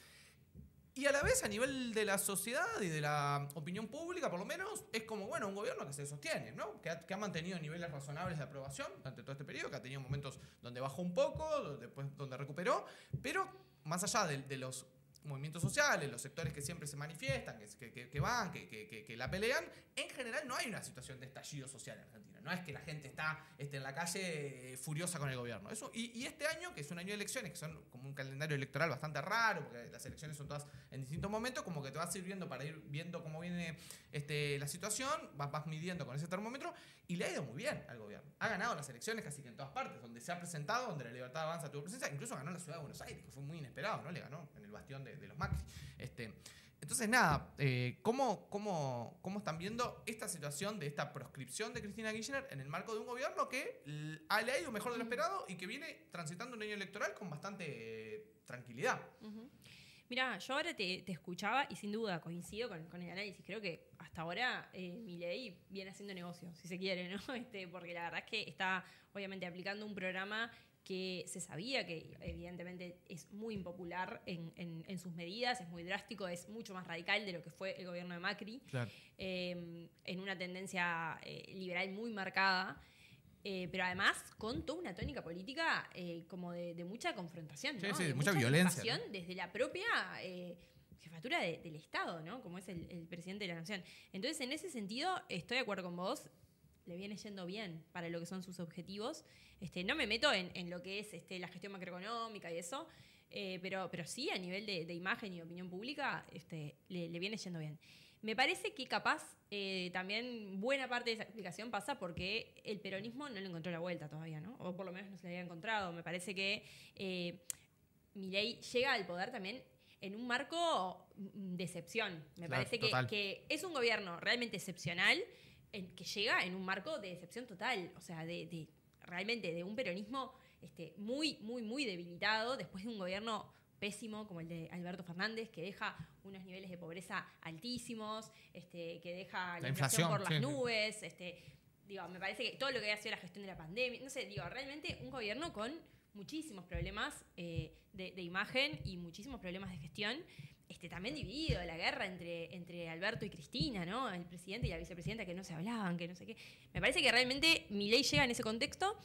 B: Y a la vez, a nivel de la sociedad y de la opinión pública, por lo menos, es como, un gobierno que se sostiene, ¿no? Que ha mantenido niveles razonables de aprobación durante todo este periodo, que ha tenido momentos donde bajó un poco, después donde recuperó, pero más allá de los movimientos sociales, los sectores que siempre se manifiestan, que van, que la pelean, en general no hay una situación de estallido social en Argentina. no es que la gente está en la calle furiosa con el gobierno. Eso, y este año, que es un año de elecciones, que son como un calendario electoral bastante raro, porque las elecciones son todas en distintos momentos, como que te va sirviendo para ir viendo cómo viene la situación, vas midiendo con ese termómetro, y le ha ido muy bien al gobierno. Ha ganado las elecciones casi que en todas partes, donde se ha presentado, donde la Libertad Avanza tuvo presencia, incluso ganó en la ciudad de Buenos Aires, que fue muy inesperado, ¿no? Le ganó en el bastión de los Macri. Entonces, nada, ¿cómo están viendo esta situación de esta proscripción de Cristina Kirchner en el marco de un gobierno que le ha ido mejor de lo esperado y que viene transitando un año electoral con bastante tranquilidad?
C: Mira, yo ahora te escuchaba y sin duda coincido con el análisis. Creo que hasta ahora Milei viene haciendo negocio, si se quiere, ¿no? Porque la verdad es que está obviamente aplicando un programa que se sabía que evidentemente es muy impopular en sus medidas, es muy drástico, es mucho más radical de lo que fue el gobierno de Macri,
B: claro.
C: En una tendencia liberal muy marcada, pero además con toda una tónica política como de mucha confrontación, ¿no?
B: Sí, de mucha violencia, ¿no?
C: Desde la propia jefatura del Estado, ¿no? Como es el presidente de la Nación. Entonces, en ese sentido, estoy de acuerdo con vos, le viene yendo bien para lo que son sus objetivos. No me meto en lo que es la gestión macroeconómica y eso, pero sí a nivel de imagen y opinión pública le viene yendo bien. Me parece que capaz también buena parte de esa explicación pasa porque el peronismo no le encontró la vuelta todavía, ¿no? O por lo menos no se la había encontrado. Me parece que Milei llega al poder también en un marco de excepción. Me parece que es un gobierno realmente excepcional, que llega en un marco de excepción total, o sea, realmente de un peronismo muy, muy, muy debilitado, después de un gobierno pésimo como el de Alberto Fernández, que deja unos niveles de pobreza altísimos, que deja la inflación por las nubes, me parece que todo lo que ha sido la gestión de la pandemia, no sé, realmente un gobierno con muchísimos problemas de imagen y muchísimos problemas de gestión, también dividido, la guerra entre Alberto y Cristina, ¿no? El presidente y la vicepresidenta que no se hablaban, que no sé qué. Me parece que realmente Milei llega en ese contexto.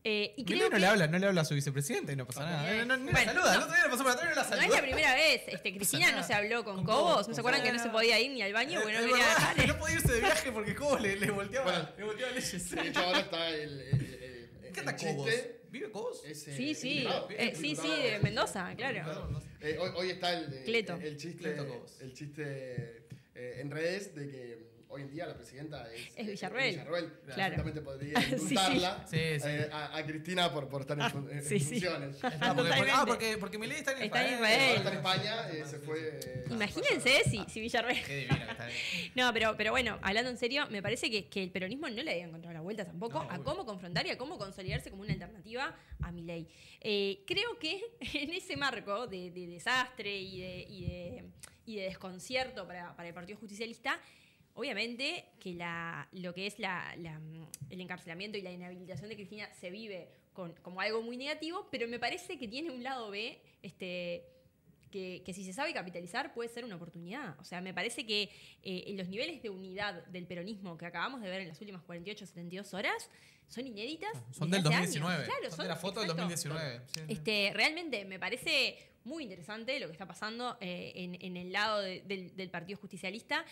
C: Y creo
B: que no le habla a su vicepresidente y no pasa nada. No la saluda, el otro día le pasó por atrás y no la saluda.
C: No es la primera vez. Cristina no se habló con Cobos. ¿No se acuerdan que no se podía ir ni al baño? Bueno, no quería dejar.
B: No podía irse de viaje porque Cobos le volteaba leyes.
D: De hecho, ahora está
B: ¿qué está Cobos? ¿Vive Cobos?
C: Sí, de Mendoza, claro.
D: Hoy está el
C: chiste
D: en redes de que hoy en día la presidenta es
C: Villarroel.
D: Claro. Justamente podría indultarla a Cristina por estar en funciones.
B: Porque Milei está en
C: Israel.
D: Está en España, se fue.
C: Imagínense si Villarroel.
B: Qué divino que está ahí.
C: No, pero bueno, hablando en serio, me parece que el peronismo no le había encontrado la vuelta tampoco a cómo confrontar y a cómo consolidarse como una alternativa a Milei. Creo que en ese marco de desastre y de desconcierto para el Partido Justicialista, obviamente que lo que es el encarcelamiento y la inhabilitación de Cristina se vive como algo muy negativo, pero me parece que tiene un lado B que si se sabe capitalizar puede ser una oportunidad. O sea, me parece que los niveles de unidad del peronismo que acabamos de ver en las últimas 48 o 72 horas son inéditas.
B: Son del 2019.
C: Claro,
B: son de la foto del 2019.
C: Sí. Realmente me parece muy interesante lo que está pasando en el lado del Partido Justicialista.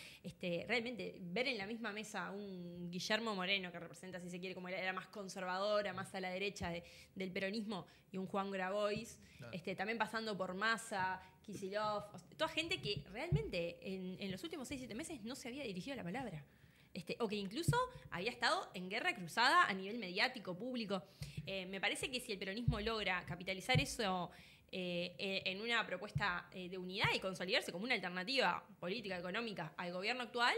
C: Realmente ver en la misma mesa a un Guillermo Moreno, que representa, si se quiere, como era más conservadora, más a la derecha del peronismo, y un Juan Grabois, claro. También pasando por Massa, Kicillof, toda gente que realmente en los últimos 6-7 meses no se había dirigido la palabra. O que incluso había estado en guerra cruzada a nivel mediático, público. Me parece que si el peronismo logra capitalizar eso en una propuesta de unidad y consolidarse como una alternativa política, económica al gobierno actual,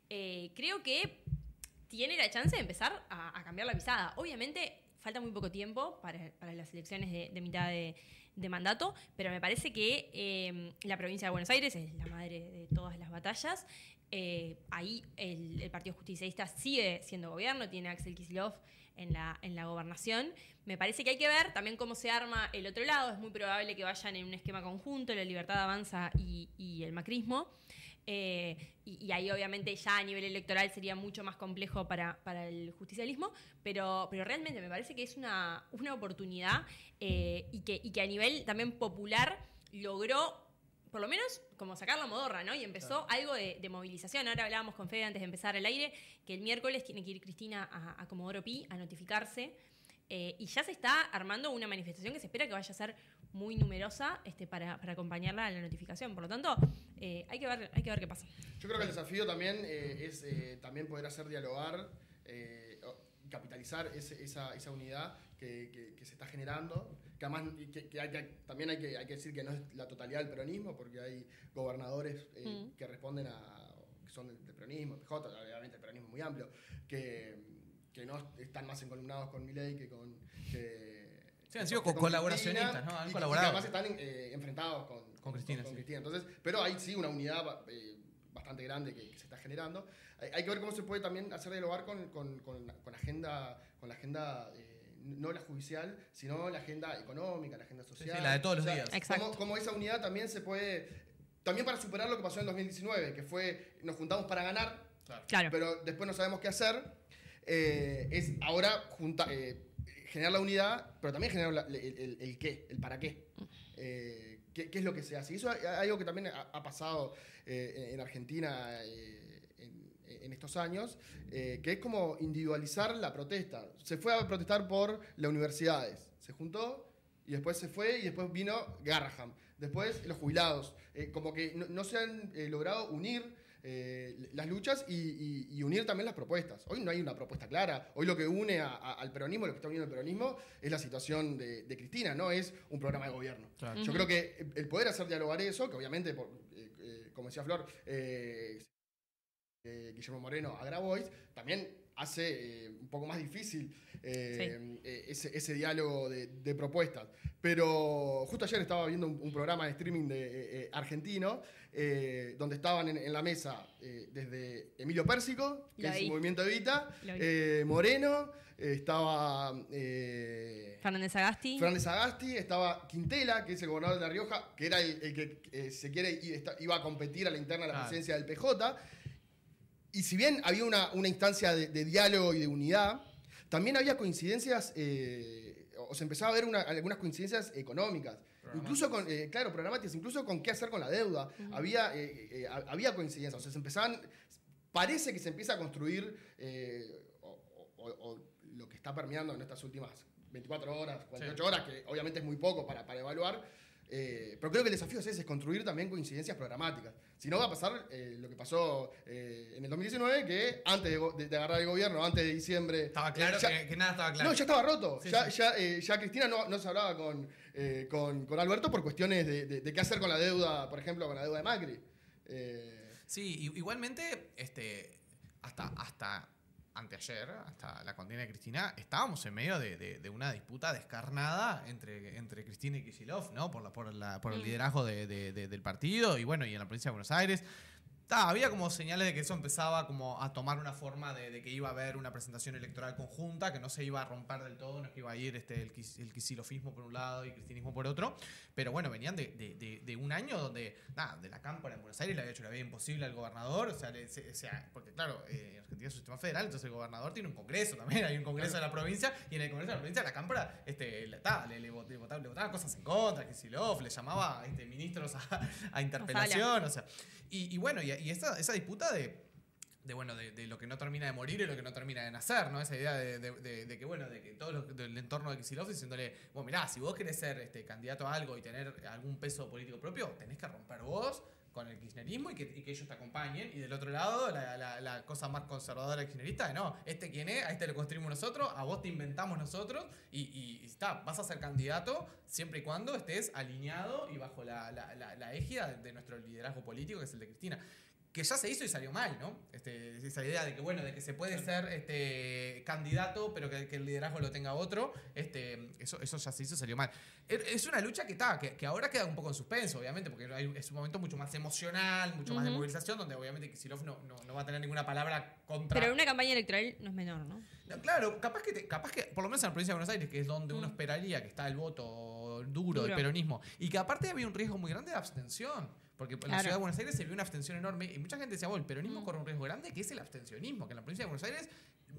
C: creo que tiene la chance de empezar a cambiar la pisada. Obviamente falta muy poco tiempo para las elecciones de mitad de mandato, pero me parece que la provincia de Buenos Aires es la madre de todas las batallas. Ahí el Partido Justicialista sigue siendo gobierno, tiene a Axel Kicillof en la gobernación. Me parece que hay que ver también cómo se arma el otro lado. Es muy probable que vayan en un esquema conjunto, la Libertad Avanza y el macrismo. Y ahí obviamente ya a nivel electoral sería mucho más complejo para el justicialismo, pero realmente me parece que es una oportunidad y que a nivel también popular logró por lo menos como sacar la modorra, ¿no? Y empezó algo de movilización. Ahora hablábamos con Fede antes de empezar al aire, que el miércoles tiene que ir Cristina a Comodoro Pi a notificarse. Y ya se está armando una manifestación que se espera que vaya a ser muy numerosa para acompañarla a la notificación. Por lo tanto, hay que ver qué pasa.
D: Yo creo que el desafío también es también poder hacer dialogar, capitalizar esa unidad que se está generando, que además también hay que decir que no es la totalidad del peronismo, porque hay gobernadores que responden que son del peronismo, PJ, obviamente el peronismo es muy amplio, que no están más encolumnados con Milei que con...
B: Sí, han sido colaboracionistas, ¿no? Han colaborado.
D: Y además están enfrentados con Cristina. Entonces, pero hay sí una unidad bastante grande que se está generando. Hay que ver cómo se puede también hacer dialogar con la agenda no la judicial, sino la agenda económica, la agenda social.
B: Sí, la de todos los días.
C: Exacto.
D: Cómo esa unidad también se puede... También para superar lo que pasó en 2019, que fue, nos juntamos para ganar,
C: Claro.
D: pero después no sabemos qué hacer. Es ahora generar la unidad, pero también generar el qué, el para qué. ¿Qué es lo que se hace? Y eso es algo que también ha pasado en Argentina en estos años, que es como individualizar la protesta. Se fue a protestar por las universidades, se juntó y después se fue y después vino Garraham. Después los jubilados. Como que no se han logrado unir las luchas y unir también las propuestas. Hoy no hay una propuesta clara. Hoy lo que une al peronismo, lo que está uniendo el peronismo, es la situación de Cristina, no es un programa de gobierno.
B: Claro.
D: Yo creo que el poder hacer dialogar eso, que obviamente, como decía Flor, Guillermo Moreno a Grabois, también hace un poco más difícil ese diálogo de propuestas. Pero justo ayer estaba viendo un programa de streaming argentino, donde estaban en la mesa desde Emilio Pérsico, que es el Movimiento Evita, Moreno, estaba
C: Fernández Agasti,
D: estaba Quintela, que es el gobernador de La Rioja, que era el que iba a competir a la interna de la presidencia del PJ. Y si bien había una instancia de diálogo y de unidad, también había coincidencias, o se empezaba a ver algunas coincidencias económicas. Incluso con, programáticas, incluso con qué hacer con la deuda. Había coincidencias, o sea, parece que se empieza a construir, o lo que está permeando en estas últimas 24 horas, 48 horas, que obviamente es muy poco para evaluar. Pero creo que el desafío es ese, es construir también coincidencias programáticas. Si no, va a pasar lo que pasó en el 2019, que antes de agarrar el gobierno, antes de diciembre...
B: Estaba claro que nada estaba claro.
D: No, ya estaba roto.
B: Sí,
D: ya Cristina no se hablaba con Alberto por cuestiones de qué hacer con la deuda, por ejemplo, con la deuda de Macri.
B: Sí, igualmente, hasta anteayer, hasta la contienda de Cristina, estábamos en medio de una disputa descarnada entre Cristina y Kicillof, ¿no? Por el liderazgo del partido y bueno, y en la provincia de Buenos Aires. Había como señales de que eso empezaba como a tomar una forma de que iba a haber una presentación electoral conjunta, que no se iba a romper del todo, no es que iba a ir el kicilofismo por un lado y el cristinismo por otro, pero bueno, venían de un año donde, de la cámpora en Buenos Aires le había hecho la vida imposible al gobernador, o sea, porque claro, Argentina es un sistema federal, entonces el gobernador tiene un congreso también, hay un congreso de la provincia, y en el congreso de la provincia la cámpora le votaba cosas en contra, Kicillof, le llamaba ministros a interpelación, o sea, y bueno, y esa disputa de lo que no termina de morir y lo que no termina de nacer, ¿no? Esa idea de que todo del entorno de Kicillof diciéndole, bueno, mirá, si vos querés ser candidato a algo y tener algún peso político propio, tenés que romper vos con el kirchnerismo y que ellos te acompañen. Y del otro lado, la cosa más conservadora del kirchnerista de no, quién es, a este lo construimos nosotros, a vos te inventamos nosotros y vas a ser candidato siempre y cuando estés alineado y bajo la égida de nuestro liderazgo político, que es el de Cristina. Que ya se hizo y salió mal, ¿no? Esa idea de que se puede ser candidato, pero que el liderazgo lo tenga otro, eso ya se hizo y salió mal. Es una lucha que ahora queda un poco en suspenso, obviamente, porque es un momento mucho más emocional, mucho más de movilización, donde obviamente Kicillof no va a tener ninguna palabra contra...
C: Pero en una campaña electoral no es menor, ¿no?
B: No, claro, capaz que, por lo menos en la provincia de Buenos Aires, que es donde uno esperaría que está el voto duro del peronismo, y que aparte había un riesgo muy grande de abstención. Porque en la ciudad de Buenos Aires se vio una abstención enorme y mucha gente decía, el peronismo corre un riesgo grande, que es el abstencionismo, que en la provincia de Buenos Aires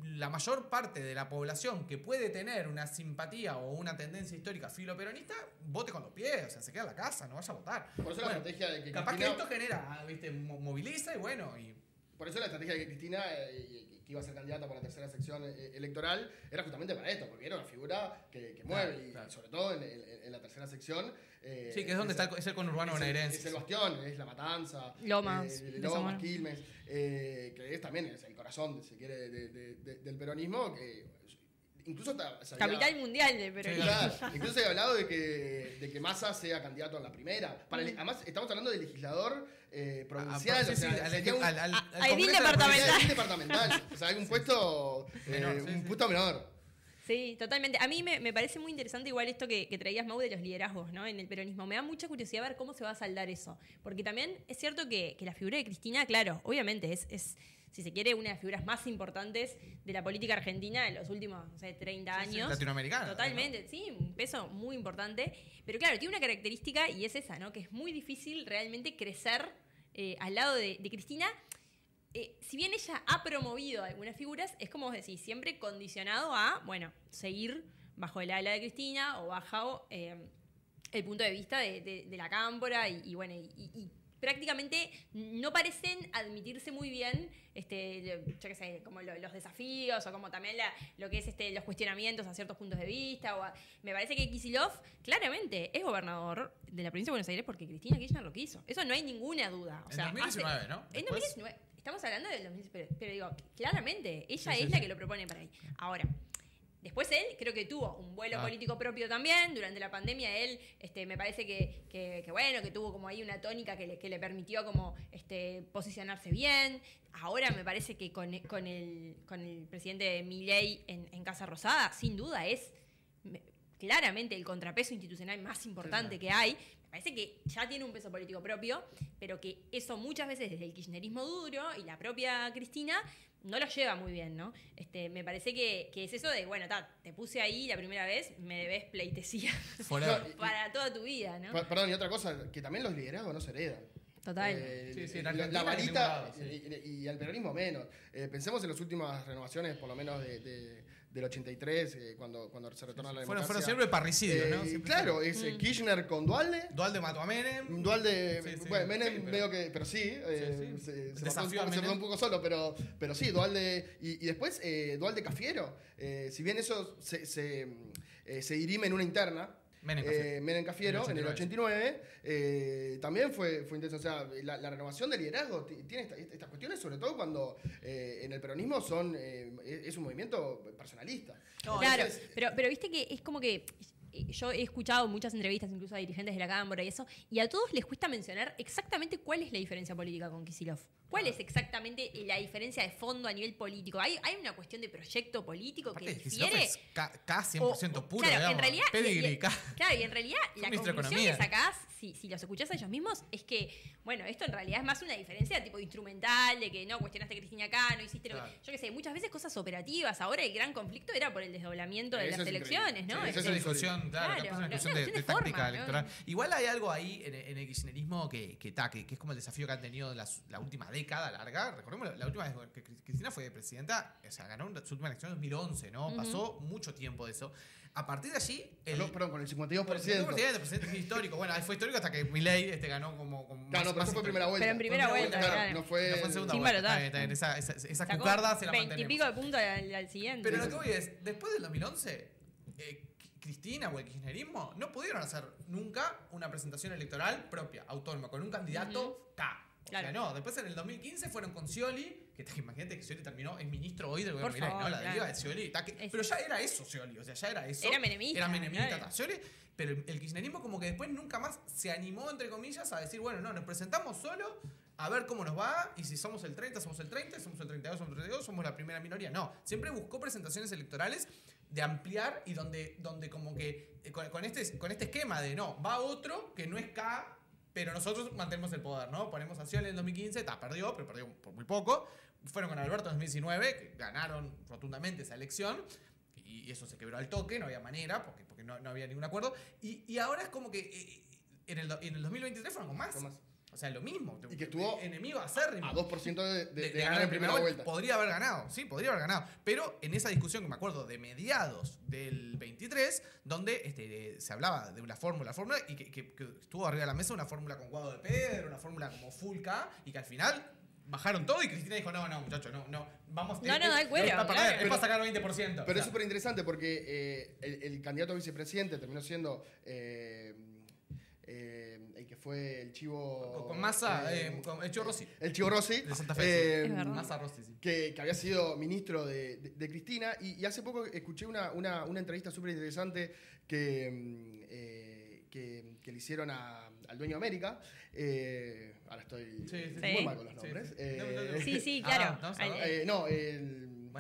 B: la mayor parte de la población que puede tener una simpatía o una tendencia histórica filoperonista, vote con los pies, o sea, se queda en la casa, no vaya a votar.
D: Por eso la estrategia de que
B: capaz que esto genera, ¿viste? Moviliza y
D: Por eso la estrategia de que Cristina, que iba a ser candidata por la tercera sección electoral, era justamente para esto, porque era una figura que mueve, y sobre todo en la tercera sección.
B: Sí, que es donde es el conurbano bonaerense.
D: Es el bastión, es La Matanza,
C: Lomas,
D: Quilmes, que es también el corazón, si quiere, del peronismo, que incluso
C: capital mundial del peronismo.
D: Claro, incluso se ha hablado de que Massa sea candidato a la primera. Además, estamos hablando de legislador provincial,
C: al edil
D: departamental. O sea, hay un puesto menor.
C: Sí, totalmente. A mí me parece muy interesante igual esto que traías, Mau, de los liderazgos, ¿no? En el peronismo. Me da mucha curiosidad ver cómo se va a saldar eso. Porque también es cierto que la figura de Cristina, claro, obviamente es si se quiere, una de las figuras más importantes de la política argentina en los últimos, 30 años.
B: Latinoamericana.
C: Totalmente, ¿no? Sí, un peso muy importante. Pero claro, tiene una característica y es esa, ¿no? Que es muy difícil realmente crecer al lado de Cristina. Si bien ella ha promovido algunas figuras, es como vos decís, siempre condicionado a, seguir bajo el ala de Cristina o bajo el punto de vista de la cámpora y prácticamente no parecen admitirse muy bien, yo qué sé, como los desafíos o como también lo que es los cuestionamientos a ciertos puntos de vista. Me parece que Kicillof claramente es gobernador de la provincia de Buenos Aires porque Cristina Kirchner lo quiso. Eso no hay ninguna duda.
B: En 2019, ¿no?
C: En 2019. Estamos hablando del 2019, pero digo, claramente, ella es la que lo propone para ahí. Ahora, después él creo que tuvo un vuelo político propio también. Durante la pandemia él me parece que tuvo como ahí una tónica que le permitió como posicionarse bien. Ahora me parece que con el presidente Milei en Casa Rosada, sin duda es claramente el contrapeso institucional más importante que hay. Me parece que ya tiene un peso político propio, pero que eso muchas veces desde el kirchnerismo duro y la propia Cristina no lo lleva muy bien, ¿no? Me parece que es eso de, te puse ahí la primera vez, me debes pleitesía para toda tu vida, ¿no?
D: Perdón, y otra cosa, que también los liderazgos no se heredan.
C: Total.
D: La varita y al peronismo menos. Pensemos en las últimas renovaciones, por lo menos del 83, cuando se retorna la democracia.
B: Fueron siempre parricidios, ¿no?
D: Claro, es Kirchner con Dualde.
B: Dualde mató a Menem.
D: Menem medio que... Pero se mató un poco solo, pero sí, Dualde... Y después Dualde Cafiero. Si bien eso se dirime en una interna, Menem Cafiero en el 89, también fue intenso. O sea, la renovación del liderazgo tiene estas cuestiones, sobre todo cuando en el peronismo es un movimiento personalista.
C: Claro, pero viste que es como que yo he escuchado muchas entrevistas incluso a dirigentes de la Cámara y eso, y a todos les cuesta mencionar exactamente cuál es la diferencia política con Kicillof. ¿Cuál es exactamente la diferencia de fondo a nivel político? ¿Hay una cuestión de proyecto político que difiere?
B: Es casi 100% puro,
C: claro,
B: digamos.
C: En realidad,
B: Claro,
C: y en realidad la conclusión que sacás, si los escuchás a ellos mismos, es que, esto en realidad es más una diferencia tipo instrumental, de que no cuestionaste a Cristina acá, no hiciste lo que... Yo qué sé, muchas veces cosas operativas. Ahora el gran conflicto era por el desdoblamiento de las elecciones, ¿no?
B: Esa es una discusión, una discusión de táctica electoral. Igual hay algo ahí en el kirchnerismo que es como el desafío que han tenido la última década larga. Recordemos, la última vez que Cristina fue presidenta, ganó su última elección en 2011, ¿no? Pasó mucho tiempo de eso. A partir de allí...
D: Perdón, con el 52%.
B: El presidente histórico. Bueno, fue histórico hasta que Milei ganó como
D: claro, pero eso fue primera vuelta.
C: Pero en primera vuelta, claro.
D: No fue
B: en segunda vuelta. Esa cucarda se la mantenemos.
C: 20 y pico de puntos al siguiente.
B: Pero lo que voy es, después del 2011... Cristina o el kirchnerismo no pudieron hacer nunca una presentación electoral propia, autónoma, con un candidato K. Claro. O sea, no, después en el 2015 fueron con Scioli, que imagínate que Scioli es ministro hoy del gobierno Milei, ¿no? La deriva de Scioli. Pero ya era eso Scioli, o sea, ya era eso.
C: Era menemista.
B: Claro. Scioli, pero el kirchnerismo como que después nunca más se animó, entre comillas, a decir, nos presentamos solo, a ver cómo nos va, y si somos el 30, somos el 30, somos el 32, somos el 32, somos la primera minoría. No, siempre buscó presentaciones electorales de ampliar y donde como que con este esquema de va otro que no es K, pero nosotros mantenemos el poder, ¿no? Ponemos a Scioli en el 2015, perdió, pero perdió por muy poco. Fueron con Alberto en 2019, que ganaron rotundamente esa elección, y eso se quebró al toque, no había manera, porque no había ningún acuerdo. Y ahora es como que en el 2023 fueron con más. O sea, lo mismo.
D: Y que estuvo
B: enemigo acérrimo.
D: A 2% de
B: ganar en primera vuelta. Podría haber ganado, sí, podría haber ganado. Pero en esa discusión que me acuerdo de mediados del 23, donde se hablaba de una fórmula, y que estuvo arriba de la mesa una fórmula con Guado de Pedro, una fórmula como full K, y que al final bajaron todo y Cristina dijo, no, muchachos, no, vamos...
C: No, hay cuero,
B: es para sacar 20%.
D: Pero es súper interesante porque el candidato a vicepresidente terminó siendo... el que fue el chivo...
B: Con Massa, con el Chivo Rossi.
D: El Chivo Rossi.
B: De Santa Fe.
C: Massa
B: Rossi, sí.
D: Que había sido ministro de Cristina. Y hace poco escuché una entrevista súper interesante que le hicieron al dueño de América. Ahora estoy muy mal con los nombres.
C: Sí, claro.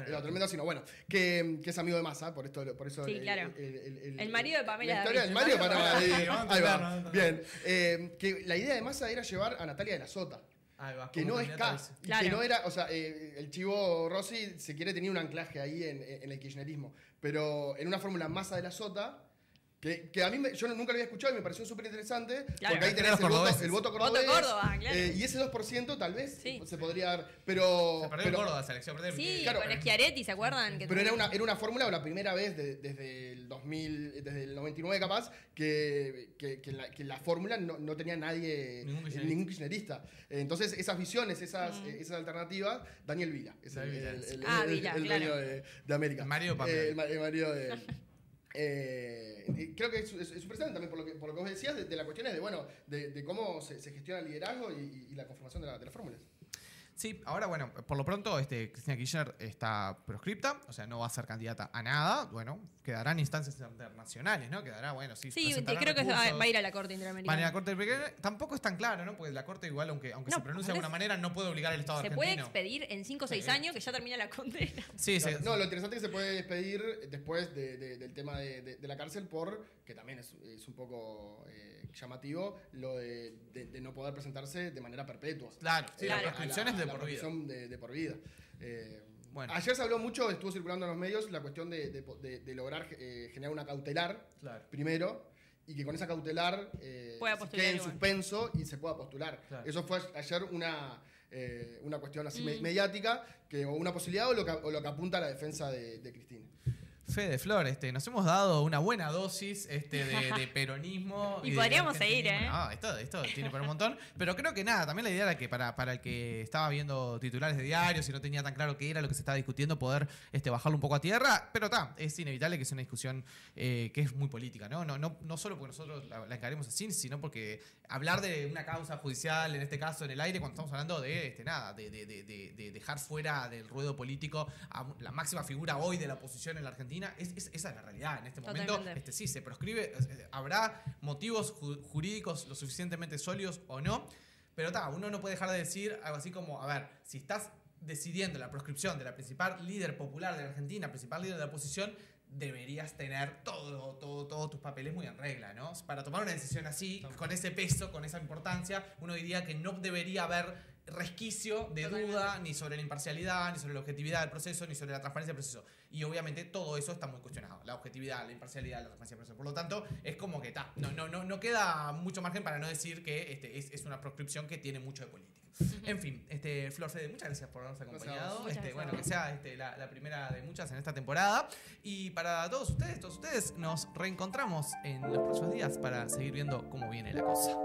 D: El otro Mendocino, bueno, que es amigo de Massa, por eso
C: sí, claro. El marido de Pamela.
D: La historia del marido de Pamela. Ahí va. Bien. Que la idea de Massa era llevar a Natalia de la Sota. Que no es K.
C: Claro.
D: Que no era, o sea, el Chivo Rossi se quiere tener un anclaje ahí en el kirchnerismo. Pero en una fórmula Massa de la Sota. Que a mí yo nunca lo había escuchado y me pareció súper interesante.
C: Claro.
D: Porque ahí tenés el voto cordobés.
C: Córdoba, claro.
D: Y ese 2% tal vez se podría dar.
B: Se perdió en Córdoba, se elección.
C: Sí,
D: claro,
C: con Schiaretti, ¿se acuerdan?
D: Pero era una fórmula, la primera vez desde el 2000, desde el 99 capaz, que la fórmula no tenía ningún kirchnerista. Entonces esas visiones, esas alternativas, Daniel Vila. Es el dueño de América.
B: El marido
D: el marido de... creo que es interesante también por lo que vos decías de las cuestiones de cómo se gestiona el liderazgo y la conformación de las fórmulas.
B: Sí, ahora bueno, por lo pronto Cristina Kirchner está proscripta, o sea, no va a ser candidata a nada. Bueno, quedarán instancias internacionales, ¿no? Quedará, bueno, sí.
C: Sí, creo que va a ir a la Corte Interamericana.
B: Va a ir a la Corte Interamericana. Tampoco es tan claro, ¿no? Porque la Corte igual, aunque se pronuncie de alguna manera, no puede obligar al Estado argentino.
C: Se puede expedir en 5 o 6 años que ya termina la condena.
B: Sí.
D: No, lo interesante es que se puede despedir después del tema de la cárcel que también es un poco llamativo, lo de no poder presentarse de manera perpetua.
B: Claro, la proscripción es de por vida.
D: De por vida.
B: Bueno.
D: Ayer se habló mucho, estuvo circulando en los medios, la cuestión de lograr generar una cautelar primero, y que con esa cautelar quede en suspenso y se pueda postular. Claro. Eso fue ayer una cuestión así mediática, o una posibilidad o lo que apunta a la defensa de Cristina.
B: Fede Flor, nos hemos dado una buena dosis de peronismo.
C: Y podríamos seguir, ¿eh?
B: No, esto tiene para un montón. Pero creo que nada, también la idea era que para el que estaba viendo titulares de diarios y no tenía tan claro qué era lo que se estaba discutiendo, poder bajarlo un poco a tierra. Pero es inevitable que sea una discusión que es muy política, ¿no? No solo porque nosotros la encaremos así, sino porque hablar de una causa judicial, en este caso en el aire, cuando estamos hablando de dejar fuera del ruedo político a la máxima figura hoy de la oposición en la Argentina. Esa es la realidad en este momento. Sí, se proscribe, habrá motivos jurídicos lo suficientemente sólidos o no, pero uno no puede dejar de decir algo así como, a ver, si estás decidiendo la proscripción de la principal líder popular de la Argentina, principal líder de la oposición, deberías tener todos tus papeles muy en regla, ¿no? Para tomar una decisión así, con ese peso, con esa importancia, uno diría que no debería haber resquicio de duda ni sobre la imparcialidad, ni sobre la objetividad del proceso, ni sobre la transparencia del proceso. Y obviamente todo eso está muy cuestionado. La objetividad, la imparcialidad, la transparencia del proceso. Por lo tanto, es como que no queda mucho margen para no decir que es una proscripción que tiene mucho de política. En fin, Flor, Fede, muchas gracias por habernos acompañado. Bueno, que sea la primera de muchas en esta temporada. Y para todos ustedes, nos reencontramos en los próximos días para seguir viendo cómo viene la cosa.